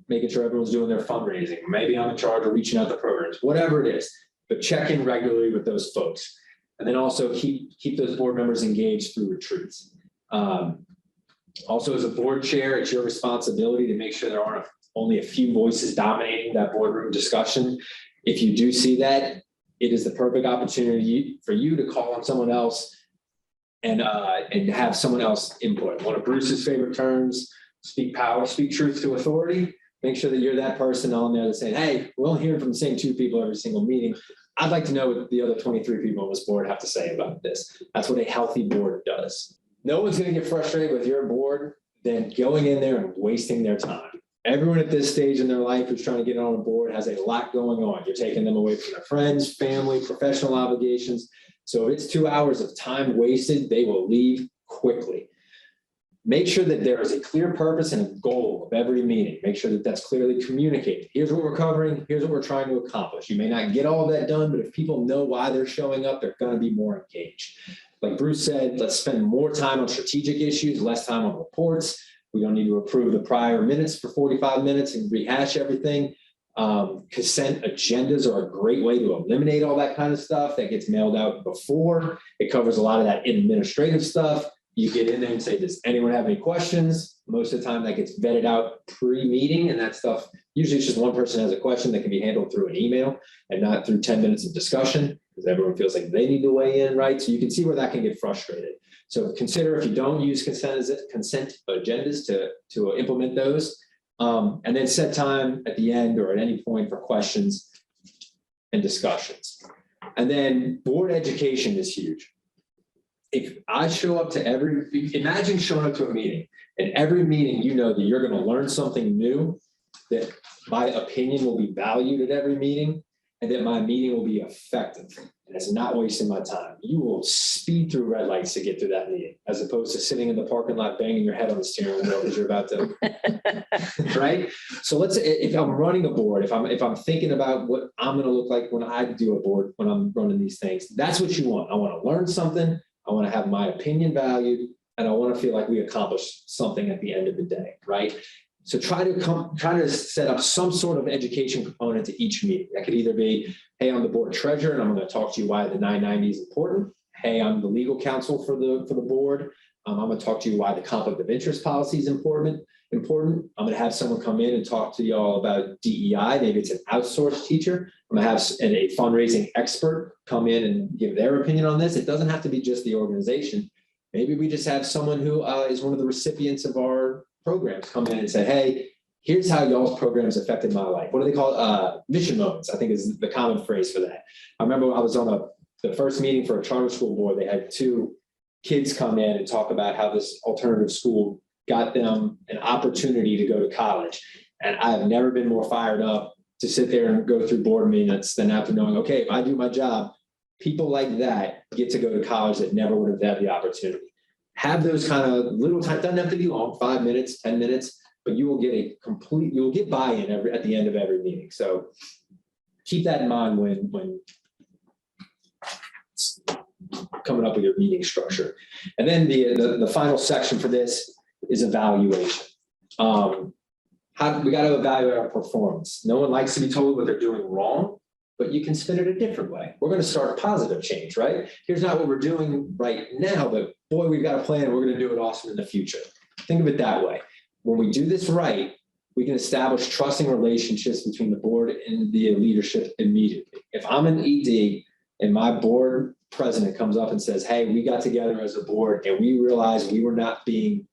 making sure everyone's doing their fundraising. Maybe I'm in charge of reaching out to programs, whatever it is, but check in regularly with those folks. And then also keep those board members engaged through retreats. Also, as a board chair, it's your responsibility to make sure there aren't only a few voices dominating that boardroom discussion. If you do see that, it is the perfect opportunity for you to call on someone else and have someone else input. One of Bruce's favorite terms, speak power, speak truth to authority. Make sure that you're that person on there that's saying, hey, we're only hearing from the same 2 people every single meeting. I'd like to know what the other 23 people on this board have to say about this. That's what a healthy board does. No one's going to get frustrated with your board than going in there and wasting their time. Everyone at this stage in their life who's trying to get on a board has a lot going on. You're taking them away from their friends, family, professional obligations. So if it's 2 hours of time wasted, they will leave quickly. Make sure that there is a clear purpose and a goal of every meeting. Make sure that that's clearly communicated. Here's what we're covering. Here's what we're trying to accomplish. You may not get all of that done, but if people know why they're showing up, they're going to be more engaged. Like Bruce said, let's spend more time on strategic issues, less time on reports. We don't need to approve the prior minutes for 45 minutes and rehash everything. Consent agendas are a great way to eliminate all that kind of stuff that gets mailed out before. It covers a lot of that administrative stuff. You get in there and say, does anyone have any questions? Most of the time that gets vetted out pre-meeting, and that stuff, usually it's just one person has a question that can be handled through an email and not through 10 minutes of discussion because everyone feels like they need to weigh in, right? So you can see where that can get frustrated. So consider if you don't use consent agendas to implement those, and then set time at the end or at any point for questions and discussions. And then board education is huge. If I show up to imagine showing up to a meeting, and every meeting you know that you're going to learn something new, that my opinion will be valued at every meeting, and that my meeting will be effective, and it's not wasting my time. You will speed through red lights to get through that meeting, as opposed to sitting in the parking lot banging your head on the steering wheel because you're about to, right? So if I'm running a board, if I'm thinking about what I'm going to look like when I do a board, when I'm running these things, that's what you want. I want to learn something. I want to have my opinion valued, and I want to feel like we accomplished something at the end of the day, right? So try to set up some sort of education component to each meeting. That could either be, hey, I'm the board treasurer, and I'm going to talk to you why the 990 is important. Hey, I'm the legal counsel for the board. I'm going to talk to you why the conflict of interest policy is important. I'm going to have someone come in and talk to y'all about DEI. Maybe it's an outsourced teacher. I'm going to have a fundraising expert come in and give their opinion on this. It doesn't have to be just the organization. Maybe we just have someone who is one of the recipients of our programs come in and say, hey, here's how y'all's programs affected my life. What do they call it? Mission moments, I think is the common phrase for that. I remember I was on the first meeting for a charter school board. They had 2 kids come in and talk about how this alternative school got them an opportunity to go to college. And I have never been more fired up to sit there and go through board minutes than after knowing, okay, if I do my job, people like that get to go to college that never would have had the opportunity. Have those kind of little time, doesn't have to be long, 5 minutes, 10 minutes, but you will get buy-in at the end of every meeting. So keep that in mind when coming up with your meeting structure. And then the final section for this is evaluation. We got to evaluate our performance. No one likes to be told what they're doing wrong, but you can spin it a different way. We're going to start a positive change, right? Here's not what we're doing right now, but boy, we've got a plan. We're going to do it awesome in the future. Think of it that way. When we do this right, we can establish trusting relationships between the board and the leadership immediately. If I'm an ED and my board president comes up and says, hey, we got together as a board and we realized we were not being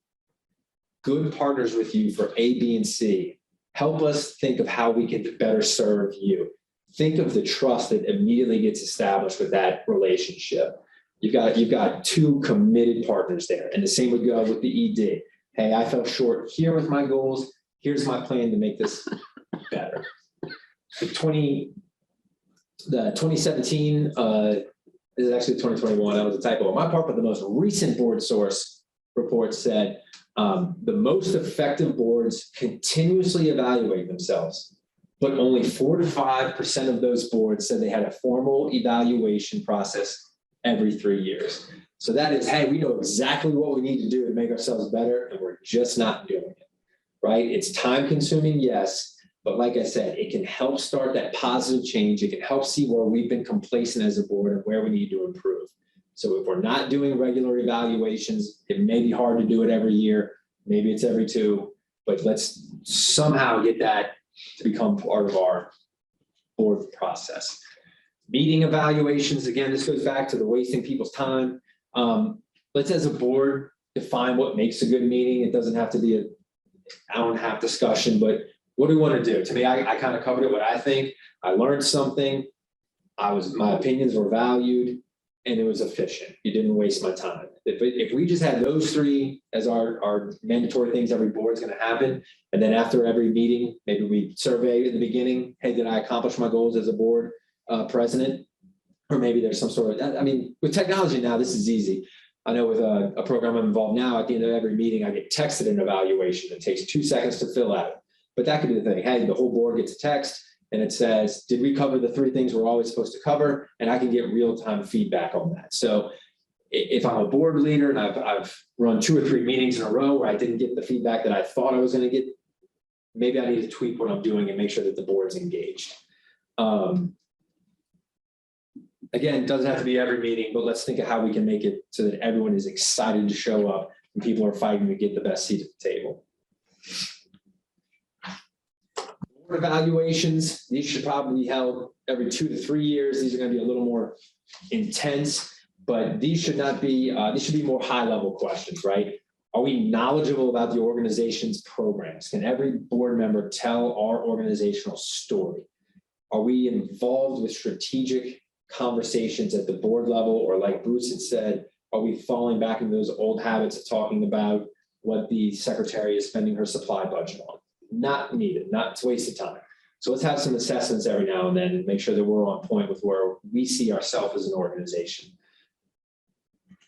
good partners with you for A, B, and C, help us think of how we can better serve you. Think of the trust that immediately gets established with that relationship. You've got two committed partners there. And the same would go with the ED. Hey, I fell short here with my goals. Here's my plan to make this better. The 2017 this is actually 2021. That was a typo on my part, but the most recent board source report said the most effective boards continuously evaluate themselves, but only 4 to 5% of those boards said they had a formal evaluation process every 3 years. So that is, hey, we know exactly what we need to do to make ourselves better, and we're just not doing it, right? It's time consuming, yes, but like I said, it can help start that positive change. It can help see where we've been complacent as a board and where we need to improve. So if we're not doing regular evaluations, it may be hard to do it every year. Maybe it's every 2, but let's somehow get that to become part of our board process. Meeting evaluations, again, this goes back to the wasting people's time. Let's, as a board, define what makes a good meeting. It doesn't have to be an hour-and-a-half discussion, but what do we want to do? To me, I kind of covered it, what I think. I learned something. My opinions were valued, and it was efficient. You didn't waste my time. If we just had those 3 as our mandatory things every board is going to happen, and then after every meeting, maybe we survey in the beginning, hey, did I accomplish my goals as a board president? Or maybe there's some sort of, I mean, with technology now, this is easy. I know with a program I'm involved now, at the end of every meeting, I get texted an evaluation. It takes 2 seconds to fill out. But that could be the thing. Hey, the whole board gets a text and it says, did we cover the 3 things we're always supposed to cover? And I can get real-time feedback on that. So if I'm a board leader and I've run 2 or 3 meetings in a row where I didn't get the feedback that I thought I was going to get, maybe I need to tweak what I'm doing and make sure that the board's engaged. Again, it doesn't have to be every meeting, but let's think of how we can make it so that everyone is excited to show up and people are fighting to get the best seat at the table. Board evaluations, these should probably be held every 2 to 3 years. These are going to be a little more intense, but these should not be, these should be more high-level questions, right? Are we knowledgeable about the organization's programs? Can every board member tell our organizational story? Are we involved with strategic conversations at the board level, or like Bruce had said, are we falling back into those old habits of talking about what the secretary is spending her supply budget on? Not needed, it's a waste of time. So let's have some assessments every now and then and make sure that we're on point with where we see ourselves as an organization.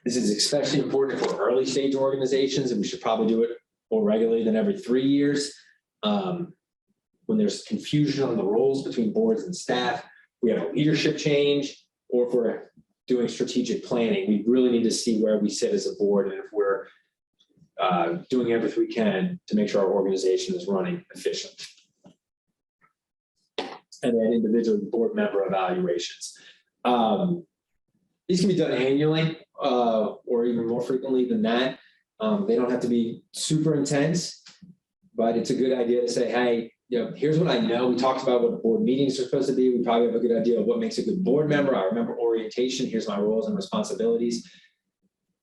This is especially important for early stage organizations, and we should probably do it more regularly than every 3 years. When there's confusion on the roles between boards and staff, we have a leadership change, or if we're doing strategic planning, we really need to see where we sit as a board and if we're doing everything we can to make sure our organization is running efficient. And then individual board member evaluations. These can be done annually or even more frequently than that. They don't have to be super intense, but it's a good idea to say, hey, here's what I know. We talked about what board meetings are supposed to be. We probably have a good idea of what makes a good board member. I remember orientation. Here's my roles and responsibilities.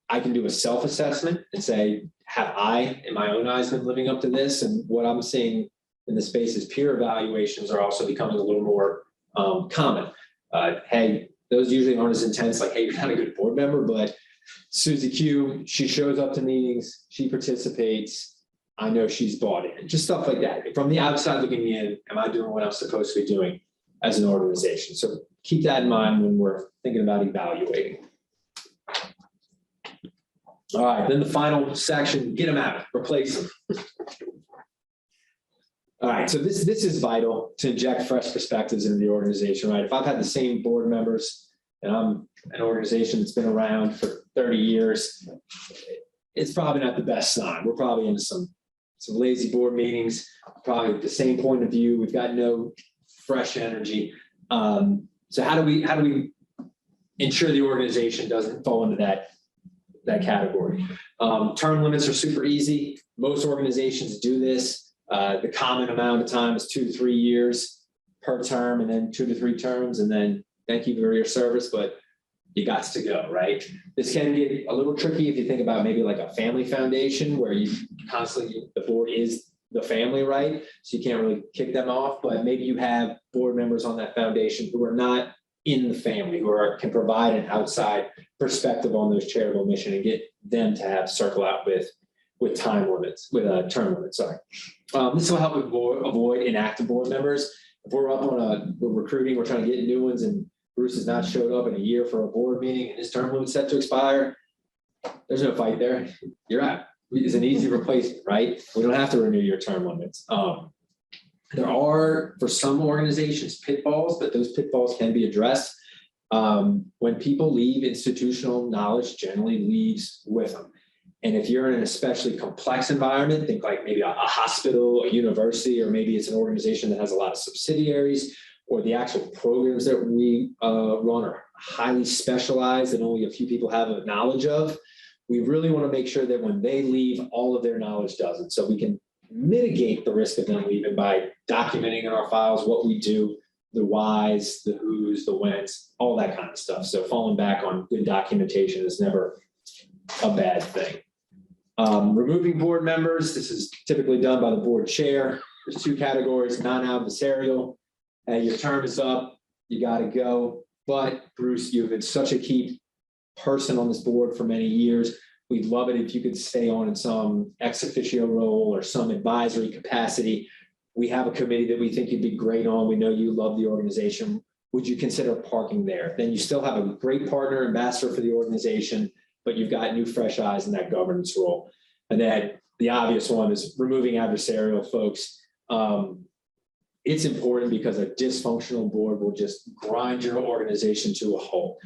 I can do a self-assessment and say, have I, in my own eyes, been living up to this? And what I'm seeing in the space is peer evaluations are also becoming a little more common. Hey, those usually aren't as intense, like, hey, you're not a good board member, but Susie Q, she shows up to meetings, she participates, I know she's bought in, just stuff like that. From the outside looking in, am I doing what I'm supposed to be doing as an organization? So keep that in mind when we're thinking about evaluating. All right, then the final section, get them out, replace them. All right, so this is vital to inject fresh perspectives into the organization, right? If I've had the same board members and I'm an organization that's been around for 30 years, it's probably not the best sign. We're probably into some lazy board meetings, probably the same point of view. We've got no fresh energy. So how do we ensure the organization doesn't fall into that category? Term limits are super easy. Most organizations do this. The common amount of time is 2 to 3 years per term, and then 2 to 3 terms, and then thank you for your service, but you got to go, right? This can get a little tricky if you think about maybe like a family foundation where you constantly, the board is the family, right? So you can't really kick them off, but maybe you have board members on that foundation who are not in the family, who can provide an outside perspective on those charitable mission and get them to have circle out with time limits, with term limits, sorry. This will help avoid inactive board members. If we're up on we're recruiting, we're trying to get new ones, and Bruce has not showed up in a year for a board meeting and his term limit's set to expire, there's no fight there. You're out. It's an easy replacement, right? We don't have to renew your term limits. There are, for some organizations, pitfalls, but those pitfalls can be addressed. When people leave, institutional knowledge generally leaves with them. And if you're in an especially complex environment, think like maybe a hospital, a university, or maybe it's an organization that has a lot of subsidiaries, or the actual programs that we run are highly specialized and only a few people have a knowledge of, we really want to make sure that when they leave, all of their knowledge doesn't. So we can mitigate the risk of them leaving by documenting in our files what we do, the whys, the whos, the whens, all that kind of stuff. So falling back on good documentation is never a bad thing. Removing board members, this is typically done by the board chair. There's 2 categories: non-adversarial. Your term is up, you got to go. But Bruce, you've been such a key person on this board for many years. We'd love it if you could stay on in some ex officio role or some advisory capacity. We have a committee that we think you'd be great on. We know you love the organization. Would you consider parking there? Then you still have a great partner, ambassador for the organization, but you've got new fresh eyes in that governance role. And then the obvious one is removing adversarial folks. It's important because a dysfunctional board will just grind your organization to a halt.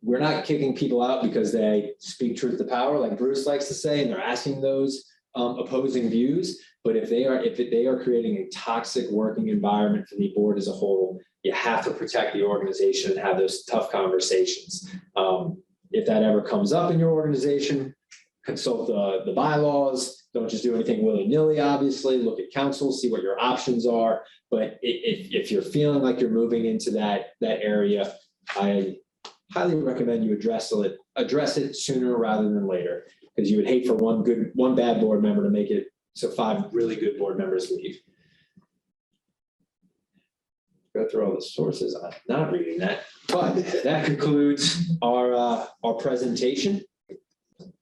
We're not kicking people out because they speak truth to power, like Bruce likes to say, and they're asking those opposing views. But if they are creating a toxic working environment for the board as a whole, you have to protect the organization and have those tough conversations. If that ever comes up in your organization, consult the bylaws. Don't just do anything willy-nilly, obviously. Look at council, see what your options are. But if you're feeling like you're moving into that area, I highly recommend you address it sooner rather than later, because you would hate for one bad board member to make it so 5 really good board members leave. Go through all the sources. I'm not reading that, but that concludes our presentation.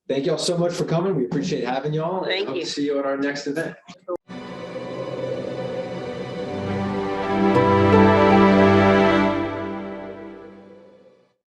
Thank you all so much for coming. We appreciate having you all. Thank Hope you. to see you at our next event.